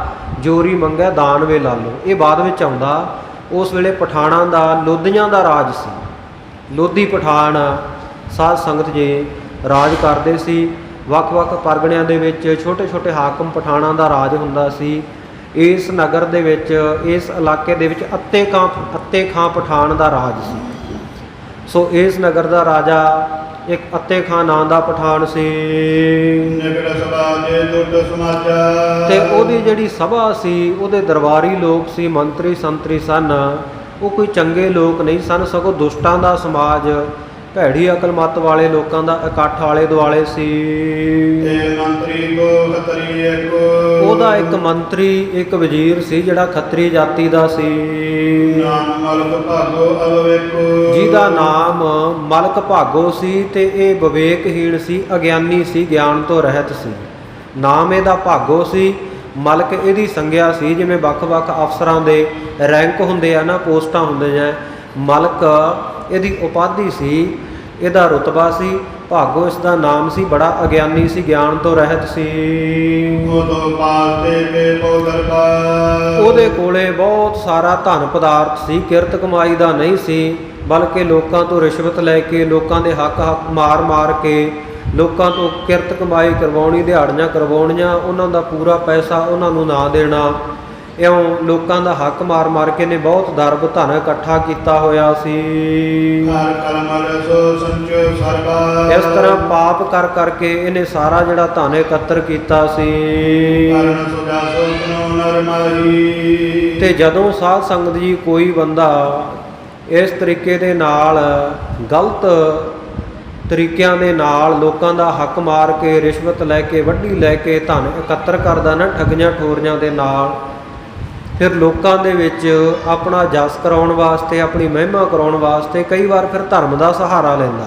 Speaker 2: ਜੋਰੀ ਮੰਗਿਆ ਦਾਨ ਵੇ ਲਾਲੋ, ਇਹ ਬਾਅਦ ਵਿੱਚ ਆਉਂਦਾ। ਉਸ ਵੇਲੇ ਪਠਾਣਾਂ ਦਾ, ਲੋਧੀਆਂ ਦਾ ਰਾਜ ਸੀ। ਲੋਧੀ ਪਠਾਣ ਸਾਧ ਸੰਗਤ ਜੀ ਰਾਜ ਕਰਦੇ ਸੀ। ਵੱਖ-ਵੱਖ ਪਰਗਣਿਆਂ ਦੇ ਵਿੱਚ ਛੋਟੇ ਛੋਟੇ ਹਾਕਮ ਪਠਾਣਾਂ ਦਾ ਰਾਜ ਹੁੰਦਾ ਸੀ। ਇਸ ਨਗਰ ਦੇ ਵਿੱਚ, ਇਸ ਇਲਾਕੇ ਦੇ ਵਿੱਚ ਅੱਤੇ ਖਾਂ ਪਠਾਣ ਦਾ ਰਾਜ ਸੀ। ਸੋ ਇਸ ਨਗਰ ਦਾ ਰਾਜਾ ਇੱਕ ਅੱਤੇ ਖਾਂ ਨਾਂ ਦਾ ਪਠਾਨ ਸੀ ਤੇ ਉਹਦੀ ਜਿਹੜੀ ਸਭਾ ਸੀ, ਉਹਦੇ ਦਰਬਾਰੀ ਲੋਕ ਸੀ, ਮੰਤਰੀ ਸੰਤਰੀ ਸਨ। ਉਹ ਕੋਈ ਚੰਗੇ ਲੋਕ ਨਹੀਂ ਸਨ, ਸਗੋਂ ਦੁਸ਼ਟਾਂ ਦਾ ਸਮਾਜ, ਭੈੜੀ ਅਕਲ ਮੱਤ ਵਾਲੇ ਲੋਕਾਂ ਦਾ ਇਕੱਠ ਆਲੇ ਦੁਆਲੇ ਸੀ। ਉਹਦਾ ਇੱਕ ਮੰਤਰੀ, ਇੱਕ ਵਜ਼ੀਰ ਸੀ ਜਿਹੜਾ ਖੱਤਰੀ ਜਾਤੀ ਦਾ ਸੀ, ਜਿਹਦਾ ਨਾਮ ਮਲਕ ਭਾਗੋ ਸੀ ਤੇ ਇਹ ਵਿਵੇਕਹੀਣ ਸੀ, ਅਗਿਆਨੀ ਸੀ, ਗਿਆਨ ਤੋਂ ਰਹਿਤ ਸੀ। ਨਾਮ ਇਹਦਾ ਭਾਗੋ ਸੀ। ਮਲਕ ਇਹਦੀ ਸੰਗਿਆ ਸੀ, ਜਿਵੇਂ ਵੱਖ-ਵੱਖ ਅਫਸਰਾਂ ਦੇ ਰੈਂਕ ਹੁੰਦੇ ਆ ਨਾ, ਪੋਸਟਾਂ ਹੁੰਦੀਆਂ। ਮਲਕ ਇਹਦੀ ਉਪਾਧੀ ਸੀ, ਇਹਦਾ ਰੁਤਬਾ ਸੀ। ਭਾਗੋ ਇਸ ਦਾ ਨਾਮ ਸੀ। ਬੜਾ ਅਗਿਆਨੀ ਸੀ, ਗਿਆਨ ਤੋਂ ਰਹਿਤ ਸੀ। ਉਹਦੇ ਕੋਲੇ ਬਹੁਤ ਸਾਰਾ ਧਨ ਪਦਾਰਥ ਸੀ, ਕਿਰਤ ਕਮਾਈ ਦਾ ਨਹੀਂ ਸੀ, ਬਲਕਿ ਲੋਕਾਂ ਤੋਂ ਰਿਸ਼ਵਤ ਲੈ ਕੇ, ਲੋਕਾਂ ਦੇ ਹੱਕ ਮਾਰ ਕੇ ਲੋਕਾਂ ਤੋਂ ਕਿਰਤ ਕਮਾਈ ਕਰਵਾਉਣੀ, ਦਿਹਾੜੀਆਂ ਕਰਵਾਉਣੀਆਂ, ਉਹਨਾਂ ਦਾ ਪੂਰਾ ਪੈਸਾ ਉਹਨਾਂ ਨੂੰ ਨਾ ਦੇਣਾ। ਇਉਂ ਲੋਕਾਂ ਦਾ ਹੱਕ ਮਾਰ ਕੇ ਨੇ ਬਹੁਤ ਦਰਬ ਧਨ ਇਕੱਠਾ ਕੀਤਾ ਹੋਇਆ ਸੀ। ਇਸ ਤਰ੍ਹਾਂ ਪਾਪ ਕਰਕੇ ਇਹਨੇ ਸਾਰਾ ਜਿਹੜਾ ਧਨ ਇਕੱਤਰ ਕੀਤਾ ਸੀ। ਤੇ ਜਦੋਂ ਸਾਧ ਸੰਗਤ ਜੀ ਕੋਈ ਬੰਦਾ ਇਸ ਤਰੀਕੇ ਦੇ ਨਾਲ ਗਲਤ ਤਰੀਕਿਆਂ ਦੇ ਨਾਲ ਲੋਕਾਂ ਦਾ ਹੱਕ ਮਾਰ ਕੇ, ਰਿਸ਼ਵਤ ਲੈ ਕੇ, ਵਢੀ ਲੈ ਕੇ ਧਨ ਇਕੱਤਰ ਕਰਦਾ ਨਾ, ਠੱਗੀਆਂ ਠੋਰੀਆਂ ਦੇ ਨਾਲ, ਫਿਰ ਲੋਕਾਂ ਦੇ ਵਿੱਚ ਆਪਣਾ ਜਸ ਕਰਾਉਣ ਵਾਸਤੇ, ਆਪਣੀ ਮਹਿਮਾ ਕਰਾਉਣ ਵਾਸਤੇ ਕਈ ਵਾਰ ਫਿਰ ਧਰਮ ਦਾ ਸਹਾਰਾ ਲੈਂਦਾ।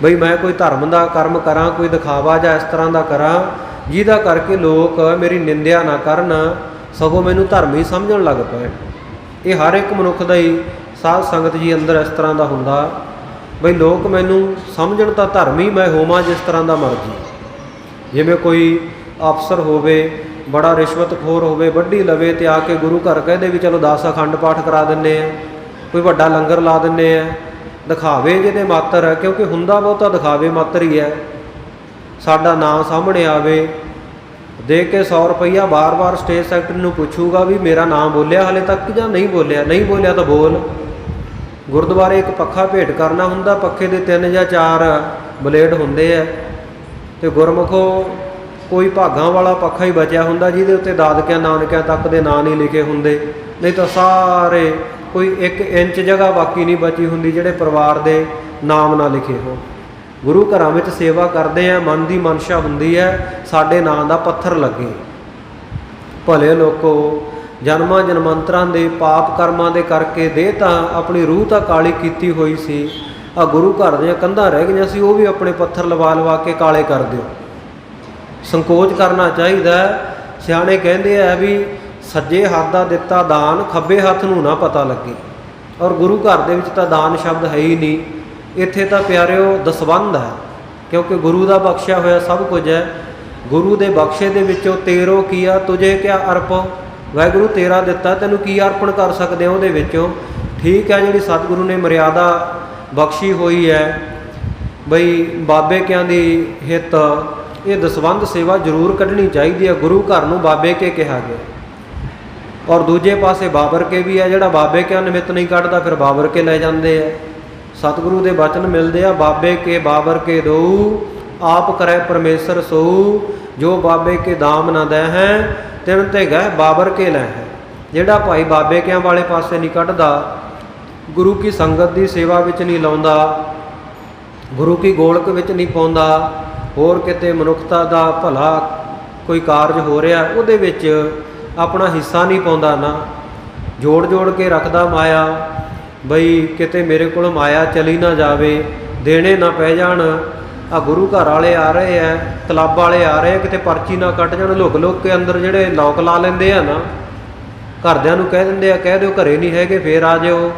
Speaker 2: ਬਈ ਮੈਂ ਕੋਈ ਧਰਮ ਦਾ ਕਰਮ ਕਰਾਂ, ਕੋਈ ਦਿਖਾਵਾ ਜਾਂ ਇਸ ਤਰ੍ਹਾਂ ਦਾ ਕਰਾਂ ਜਿਹਦਾ ਕਰਕੇ ਲੋਕ ਮੇਰੀ ਨਿੰਦਿਆ ਨਾ ਕਰਨ, ਸਗੋਂ ਮੈਨੂੰ ਧਰਮੀ ਸਮਝਣ ਲੱਗ ਪਏ। ਇਹ ਹਰ ਇੱਕ ਮਨੁੱਖ ਦਾ ਹੀ ਸਾਧ ਸੰਗਤ ਜੀ ਅੰਦਰ ਇਸ ਤਰ੍ਹਾਂ ਦਾ ਹੁੰਦਾ, ਬਈ ਲੋਕ ਮੈਨੂੰ ਸਮਝਣ ਤਾਂ ਧਰਮੀ ਮੈਂ ਹੋਵਾਂ ਜਿਸ ਤਰ੍ਹਾਂ ਦਾ ਮਰਜ਼ੀ। ਜਿਵੇਂ ਕੋਈ ਅਫਸਰ ਹੋਵੇ, ਬੜਾ ਰਿਸ਼ਵਤਖੋਰ ਹੋਵੇ, ਵੱਢੀ ਲਵੇ ਤੇ ਆ ਕੇ ਗੁਰੂ ਘਰ ਕਹਦੇ ਵੀ ਚਲੋ 10 ਅਖੰਡ ਪਾਠ ਕਰਾ ਦਿੰਦੇ ਆ, ਕੋਈ ਵੱਡਾ ਲੰਗਰ ਲਾ ਦਿੰਦੇ ਆ, ਦਿਖਾਵੇ ਜਿਹਦੇ ਮਾਤਰ ਹੈ, ਕਿਉਂਕਿ ਹੁੰਦਾ ਬਹੁਤਾ ਦਿਖਾਵੇ ਮਾਤਰ ਹੀ ਹੈ। ਸਾਡਾ ਨਾਂ ਸਾਹਮਣੇ ਆਵੇ, ਦੇ ਕੇ 100 ਰੁਪਈਆ ਬਾਰ-ਬਾਰ ਸਟੇਜ ਸੈਕਟਰੀ ਨੂੰ ਪੁੱਛੂਗਾ ਵੀ ਮੇਰਾ ਨਾਮ ਬੋਲਿਆ ਹਾਲੇ ਤੱਕ ਜਾਂ ਨਹੀਂ ਬੋਲਿਆ। ਨਹੀਂ ਬੋਲਿਆ ਤਾਂ ਬੋਲ। ਗੁਰਦੁਆਰੇ ਇੱਕ ਪੱਖਾ ਭੇਟ ਕਰਨਾ ਹੁੰਦਾ, ਪੱਖੇ ਦੇ 3 ਜਾਂ 4 ਬਲੇਡ ਹੁੰਦੇ ਆ ਤੇ ਗੁਰਮੁਖੋ ਕੋਈ ਭਾਗਾਂ ਵਾਲਾ ਪੱਖਾ ਹੀ ਬਚਿਆ ਹੁੰਦਾ ਜਿਹਦੇ ਉੱਤੇ ਦਾਦਕਿਆਂ ਨਾਨਕਿਆਂ ਤੱਕ ਦੇ ਨਾਂ ਨਹੀਂ ਲਿਖੇ ਹੁੰਦੇ, ਨਹੀਂ ਤਾਂ ਸਾਰੇ ਕੋਈ 1 ਇੰਚ ਜਗ੍ਹਾ ਬਾਕੀ ਨਹੀਂ ਬਚੀ ਹੁੰਦੀ ਜਿਹੜੇ ਪਰਿਵਾਰ ਦੇ ਨਾਮ ਨਾ ਲਿਖੇ ਹੋ। ਗੁਰੂ ਘਰਾਂ ਵਿੱਚ ਸੇਵਾ ਕਰਦੇ ਆ, ਮਨ ਦੀ ਮਨਸ਼ਾ ਹੁੰਦੀ ਹੈ ਸਾਡੇ ਨਾਂ ਦਾ ਪੱਥਰ ਲੱਗੇ। ਭਲੇ ਲੋਕੋ, ਜਨਮਾਂ ਜਨਮੰਤਰਾਂ ਦੇ ਪਾਪ ਕਰਮਾਂ ਦੇ ਕਰਕੇ ਦੇਹ ਤਾਂ ਆਪਣੀ ਰੂਹ ਤਾਂ ਕਾਲੀ ਕੀਤੀ ਹੋਈ ਸੀ, ਆ ਗੁਰੂ ਘਰ ਦੀਆਂ ਕੰਧਾਂ ਰਹਿ ਗਈਆਂ ਸੀ, ਉਹ ਵੀ ਆਪਣੇ ਪੱਥਰ ਲਵਾ ਲਵਾ ਕੇ ਕਾਲੇ ਕਰ ਦਿਓ। ਸੰਕੋਚ ਕਰਨਾ ਚਾਹੀਦਾ। ਸਿਆਣੇ ਕਹਿੰਦੇ ਆ ਵੀ ਸੱਜੇ ਹੱਥ ਦਾ ਦਿੱਤਾ ਦਾਨ ਖੱਬੇ ਹੱਥ ਨੂੰ ਨਾ ਪਤਾ ਲੱਗੇ। ਔਰ ਗੁਰੂ ਘਰ ਦੇ ਵਿੱਚ ਤਾਂ ਦਾਨ ਸ਼ਬਦ ਹੈ ਹੀ ਨਹੀਂ, ਇੱਥੇ ਤਾਂ ਪਿਆਰਿਓ ਦਸਵੰਧ ਹੈ, ਕਿਉਂਕਿ ਗੁਰੂ ਦਾ ਬਖਸ਼ਿਆ ਹੋਇਆ ਸਭ ਕੁਝ ਹੈ। ਗੁਰੂ ਦੇ ਬਖਸ਼ੇ ਦੇ ਵਿੱਚੋਂ ਤੇਰੋ ਕੀਆ ਤੁਝੇ ਕਿਆ ਅਰਪ, ਵਾਹਿਗੁਰੂ ਤੇਰਾ ਦਿੱਤਾ ਤੈਨੂੰ ਕੀ ਅਰਪਣ ਕਰ ਸਕਦੇ ਹੋ ਉਹਦੇ ਵਿੱਚੋਂ। ਠੀਕ ਹੈ, ਜਿਹੜੀ ਸਤਿਗੁਰੂ ਨੇ ਮਰਿਆਦਾ ਬਖਸ਼ੀ ਹੋਈ ਹੈ ਬਈ ਬਾਬੇ ਕਿਆਂ ਦੀ ਹਿੱਤ, ਇਹ ਦਸਵੰਧ ਸੇਵਾ ਜ਼ਰੂਰ ਕੱਢਣੀ ਚਾਹੀਦੀ ਹੈ। ਗੁਰੂ ਘਰ ਨੂੰ ਬਾਬੇ ਕੇ ਕਿਹਾ ਗਿਆ। ਔਰ ਦੂਜੇ ਪਾਸੇ ਬਾਬਰ ਕੇ ਵੀ ਹੈ, ਜਿਹੜਾ ਬਾਬੇ ਕਿਆਂ ਨਿਮਿਤ ਨਹੀਂ ਕੱਢਦਾ ਫਿਰ ਬਾਬਰ ਕੇ ਲੈ ਜਾਂਦੇ ਆ। ਸਤਿਗੁਰੂ ਦੇ ਬਚਨ ਮਿਲਦੇ ਆ, ਬਾਬੇ ਕੇ ਬਾਬਰ ਕੇ ਦਊ, ਆਪ ਕਰੇ ਪਰਮੇਸ਼ਰ ਸੋਊ, ਜੋ ਬਾਬੇ ਕੇ ਦਾਮ ਨਾ ਦੈ ਹੈ ਤਿਨ ਤੇ ਗਏ ਬਾਬਰ ਕੇ ਲੈ ਹੈ। ਜਿਹੜਾ ਭਾਈ ਬਾਬੇ ਕਿਆਂ ਵਾਲੇ ਪਾਸੇ ਨਹੀਂ ਕੱਢਦਾ, ਗੁਰੂ ਕੀ ਸੰਗਤ ਦੀ ਸੇਵਾ ਵਿੱਚ ਨਹੀਂ ਲਾਉਂਦਾ, ਗੁਰੂ ਕੀ ਗੋਲਕ ਵਿੱਚ ਨਹੀਂ ਪਾਉਂਦਾ, ਹੋਰ ਕਿਤੇ ਮਨੁੱਖਤਾ ਦਾ ਭਲਾ ਕੋਈ ਕਾਰਜ ਹੋ ਰਿਹਾ ਉਹਦੇ ਵਿੱਚ ਆਪਣਾ ਹਿੱਸਾ ਨਹੀਂ ਪਾਉਂਦਾ, ਨਾ ਜੋੜ ਜੋੜ ਕੇ ਰੱਖਦਾ ਮਾਇਆ, ਬਈ ਕਿਤੇ ਮੇਰੇ ਕੋਲ ਮਾਇਆ ਚਲੀ ਨਾ ਜਾਵੇ, ਦੇਣੇ ਨਾ ਪੈ ਜਾਣ। ਆ ਗੁਰੂ ਘਰ ਵਾਲੇ ਆ ਰਹੇ ਆ, ਕਲੱਬ ਵਾਲੇ ਆ ਰਹੇ ਆ, ਕਿਤੇ ਪਰਚੀ ਨਾ ਕੱਟ ਜਾਣ। ਲੁਕ ਲੁਕ ਕੇ ਅੰਦਰ ਜਿਹੜੇ ਲੋਕ ਲਾ ਲੈਂਦੇ ਆ ਨਾ, ਘਰਦਿਆਂ ਨੂੰ ਕਹਿ ਦਿੰਦੇ ਆ ਕਹਿ ਦਿਓ ਘਰੇ ਨਹੀਂ ਹੈਗੇ ਫੇਰ ਆ ਜਾਓ,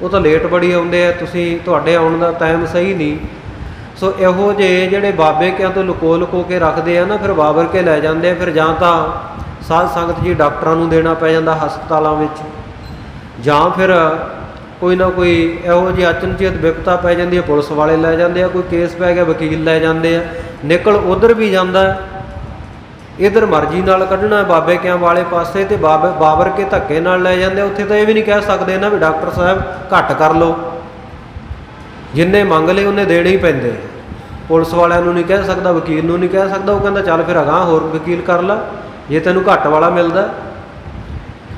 Speaker 2: ਉਹ ਤਾਂ ਲੇਟ ਬੜੀ ਆਉਂਦੇ ਆ, ਤੁਸੀਂ ਤੁਹਾਡੇ ਆਉਣ ਦਾ ਟਾਈਮ ਸਹੀ ਨਹੀਂ। ਸੋ ਇਹੋ ਜਿਹੇ ਜਿਹੜੇ ਬਾਬੇ ਕਿਆਂ ਤੋਂ ਲੁਕੋ ਲੁਕੋ ਕੇ ਰੱਖਦੇ ਆ ਨਾ, ਫਿਰ ਬਾਬਰ ਕੇ ਲੈ ਜਾਂਦੇ ਆ। ਫਿਰ ਜਾਂ ਤਾਂ ਸਾਧ ਸੰਗਤ ਜੀ ਡਾਕਟਰਾਂ ਨੂੰ ਦੇਣਾ ਪੈ ਜਾਂਦਾ ਹਸਪਤਾਲਾਂ ਵਿੱਚ, ਜਾਂ ਫਿਰ ਕੋਈ ਨਾ ਕੋਈ ਇਹੋ ਜਿਹੀ ਅਚਨਚੇਤ ਵਿਪਤਾ ਪੈ ਜਾਂਦੀ ਹੈ, ਪੁਲਿਸ ਵਾਲੇ ਲੈ ਜਾਂਦੇ ਆ, ਕੋਈ ਕੇਸ ਪੈ ਗਿਆ ਵਕੀਲ ਲੈ ਜਾਂਦੇ ਆ। ਨਿਕਲ ਉਧਰ ਵੀ ਜਾਂਦਾ, ਇਧਰ ਮਰਜ਼ੀ ਨਾਲ ਕੱਢਣਾ ਬਾਬੇ ਕਿਆਂ ਵਾਲੇ ਪਾਸੇ, ਤੇ ਬਾਬਰ ਕੇ ਧੱਕੇ ਨਾਲ ਲੈ ਜਾਂਦੇ। ਉੱਥੇ ਤਾਂ ਇਹ ਵੀ ਨਹੀਂ ਕਹਿ ਸਕਦੇ ਨਾ ਵੀ ਡਾਕਟਰ ਸਾਹਿਬ ਘੱਟ ਕਰ ਲਓ, ਜਿੰਨੇ ਮੰਗ ਲਏ ਉਹਨੇ ਦੇਣੇ ਹੀ ਪੈਂਦੇ। ਪੁਲਿਸ ਵਾਲਿਆਂ ਨੂੰ ਨਹੀਂ ਕਹਿ ਸਕਦਾ, ਵਕੀਲ ਨੂੰ ਨਹੀਂ ਕਹਿ ਸਕਦਾ, ਉਹ ਕਹਿੰਦਾ ਚੱਲ ਫਿਰ ਅਗਾਂਹ ਹੋਰ ਵਕੀਲ ਕਰ ਲਾ ਜੇ ਤੈਨੂੰ ਘੱਟ ਵਾਲਾ ਮਿਲਦਾ।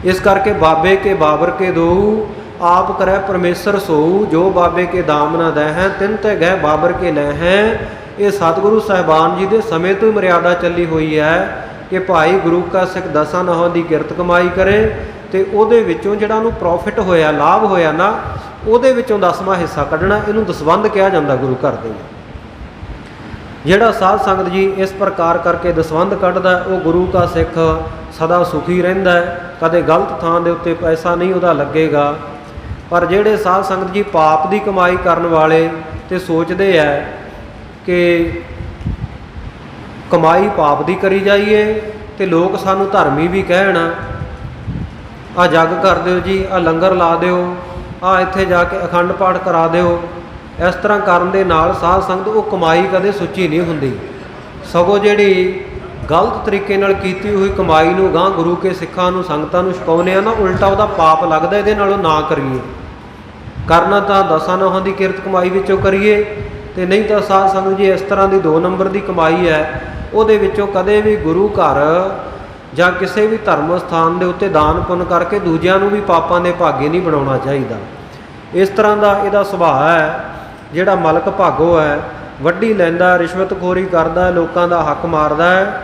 Speaker 2: ਇਸ ਕਰਕੇ ਬਾਬੇ ਕੇ ਬਾਬਰ ਕੇ ਦਊ, ਆਪ ਕਰੇ ਪਰਮੇਸ਼ਰ ਸੋਊ, ਜੋ ਬਾਬੇ ਕੇ ਦਾਮ ਨਾ ਦੈ ਹੈ ਤਿਨ ਤੇ ਗਏ ਬਾਬਰ ਕੇ ਲੈ ਹੈ। ਇਹ ਸਤਿਗੁਰੂ ਸਾਹਿਬਾਨ ਜੀ ਦੇ ਸਮੇਂ ਤੋਂ ਹੀ ਮਰਿਆਦਾ ਚੱਲੀ ਹੋਈ ਹੈ ਕਿ ਭਾਈ ਗੁਰੂ ਕਾ ਸਿੱਖ ਦਸਾਂ ਨਹੁੰ ਦੀ ਕਿਰਤ ਕਮਾਈ ਕਰੇ, ਤੇ ਉਹਦੇ ਵਿੱਚੋਂ ਜਿਹੜਾ ਉਹਨੂੰ ਪ੍ਰੋਫਿਟ ਹੋਇਆ, ਲਾਭ ਹੋਇਆ ਨਾ, ਉਹਦੇ ਵਿੱਚੋਂ 10ਵਾਂ ਹਿੱਸਾ ਕੱਢਣਾ। ਇਹਨੂੰ ਦਸਵੰਧ ਕਿਹਾ ਜਾਂਦਾ ਗੁਰੂ ਘਰ ਦੇ। ਜਿਹੜਾ ਸਾਧ ਸੰਗਤ ਜੀ ਇਸ ਪ੍ਰਕਾਰ ਕਰਕੇ ਦਸਵੰਧ ਕੱਢਦਾ, ਉਹ ਗੁਰੂ ਕਾ ਸਿੱਖ ਸਦਾ ਸੁਖੀ ਰਹਿੰਦਾ ਹੈ, ਕਦੇ ਗਲਤ ਥਾਂ ਦੇ ਉੱਤੇ ਪੈਸਾ ਨਹੀਂ ਉਹਦਾ ਲੱਗੇਗਾ। ਪਰ ਜਿਹੜੇ ਸਾਧ ਸੰਗਤ ਜੀ ਪਾਪ ਦੀ ਕਮਾਈ ਕਰਨ ਵਾਲੇ ਤੇ ਸੋਚਦੇ ਆ ਕਿ ਕਮਾਈ ਪਾਪ ਦੀ ਕਰੀ ਜਾਈਏ ਤੇ ਲੋਕ ਸਾਨੂੰ ਧਰਮੀ ਵੀ ਕਹਿਣ, ਆ ਜੱਗ ਕਰ ਦਿਓ ਜੀ, ਆ ਲੰਗਰ ਲਾ ਦਿਓ, ਆ ਇੱਥੇ ਜਾ ਕੇ ਅਖੰਡ ਪਾਠ ਕਰਾ ਦਿਓ, ਇਸ ਤਰ੍ਹਾਂ ਕਰਨ ਦੇ ਨਾਲ ਸਾਧ ਸੰਗਤ ਉਹ ਕਮਾਈ ਕਦੇ ਸੁੱਚੀ ਨਹੀਂ ਹੁੰਦੀ। ਸਗੋਂ ਜਿਹੜੀ ਗਲਤ ਤਰੀਕੇ ਨਾਲ ਕੀਤੀ ਹੋਈ ਕਮਾਈ ਨੂੰ ਗਾਂ ਗੁਰੂ ਕੇ ਸਿੱਖਾਂ ਨੂੰ ਸੰਗਤਾਂ ਨੂੰ ਛਕਾਉਂਦੇ ਆ ਨਾ, ਉਲਟਾ ਉਹਦਾ ਪਾਪ ਲੱਗਦਾ। ਇਹਦੇ ਨਾਲੋਂ ਨਾ ਕਰੀਏ। ਕਰਨਾ ਤਾਂ ਦਸਾਂ ਨਹੁੰਾਂ ਦੀ ਕਿਰਤ ਕਮਾਈ ਵਿੱਚੋਂ ਕਰੀਏ, ਤੇ ਨਹੀਂ ਤਾਂ ਸਾਧ ਸੰਗਤ ਜੀ ਇਸ ਤਰ੍ਹਾਂ ਦੀ 2 ਨੰਬਰ ਦੀ ਕਮਾਈ ਹੈ, ਉਹਦੇ ਵਿੱਚੋਂ ਕਦੇ ਵੀ ਗੁਰੂ ਘਰ ਜਾਂ ਕਿਸੇ ਵੀ ਧਰਮ ਸਥਾਨ ਦੇ ਉੱਤੇ ਦਾਨ ਪੁੰਨ ਕਰਕੇ ਦੂਜਿਆਂ ਨੂੰ ਵੀ ਪਾਪਾਂ ਦੇ ਭਾਗੇ ਨਹੀਂ ਬਣਾਉਣਾ ਚਾਹੀਦਾ। ਇਸ ਤਰ੍ਹਾਂ ਦਾ ਇਹਦਾ ਸੁਭਾਅ ਹੈ। ਜਿਹੜਾ ਮਲਕ ਭਾਗੋ ਹੈ, ਵੱਢੀ ਲੈਂਦਾ, ਰਿਸ਼ਵਤਖੋਰੀ ਕਰਦਾ, ਲੋਕਾਂ ਦਾ ਹੱਕ ਮਾਰਦਾ ਹੈ,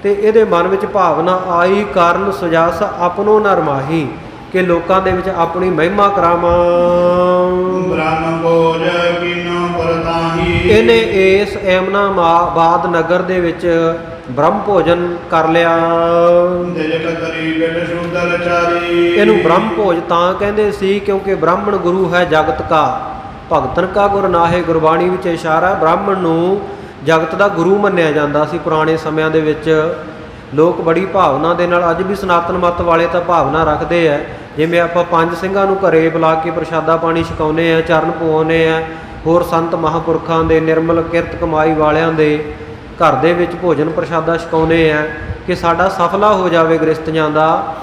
Speaker 2: ਤੇ ਇਹਦੇ ਮਨ ਵਿੱਚ ਭਾਵਨਾ ਆਈ ਕਾਰਨ ਸੁਜਾਸ ਆਪਣੋ ਨਰਮਾਹੀ, ਕਿ ਲੋਕਾਂ ਦੇ ਵਿੱਚ ਆਪਣੀ ਮਹਿਮਾ ਕਰਾਵਾਂ।
Speaker 1: ਬ੍ਰਹਮ ਭੋਜ ਕੀਨੋ ਪਰਤਾਹੀ,
Speaker 2: ਇਹਨੇ ਇਸ ਐਮਨਾਬਾਦ ਨਗਰ ਦੇ ਵਿੱਚ ਬ੍ਰਹਮ ਭੋਜਨ ਕਰ ਲਿਆ। ਇਹਨੂੰ ਬ੍ਰਹਮ ਭੋਜ ਤਾਂ ਕਹਿੰਦੇ ਸੀ ਕਿਉਂਕਿ ਬ੍ਰਾਹਮਣ ਗੁਰੂ ਹੈ ਜਗਤ ਕਾ, ਭਗਤਨ ਕਾ ਗੁਰ ਨਾਹੇ। ਗੁਰਬਾਣੀ ਵਿੱਚ ਇਸ਼ਾਰਾ, ਬ੍ਰਾਹਮਣ ਨੂੰ ਜਗਤ ਦਾ ਗੁਰੂ ਮੰਨਿਆ ਜਾਂਦਾ ਸੀ ਪੁਰਾਣੇ ਸਮਿਆਂ ਦੇ ਵਿੱਚ। ਲੋਕ ਬੜੀ ਭਾਵਨਾ ਦੇ ਨਾਲ, ਅੱਜ ਵੀ ਸਨਾਤਨ ਮੱਤ ਵਾਲੇ ਤਾਂ ਭਾਵਨਾ ਰੱਖਦੇ ਆ, ਜਿਵੇਂ ਆਪਾਂ 5 ਸਿੰਘਾਂ ਨੂੰ ਘਰੇ ਬੁਲਾ ਕੇ ਪ੍ਰਸ਼ਾਦਾ ਪਾਣੀ ਛਕਾਉਂਦੇ ਆ, ਚਰਨ ਪਵਾਉਂਦੇ ਆ, ਹੋਰ ਸੰਤ ਮਹਾਂਪੁਰਖਾਂ ਦੇ ਨਿਰਮਲ ਕਿਰਤ ਕਮਾਈ ਵਾਲਿਆਂ ਦੇ ਘਰ ਦੇ ਵਿੱਚ ਭੋਜਨ ਪ੍ਰਸ਼ਾਦਾ ਛਕਾਉਂਦੇ ਆ ਕਿ ਸਾਡਾ ਸਫਲਾ ਹੋ ਜਾਵੇ ਗ੍ਰਸਤੀਆਂ ਦਾ।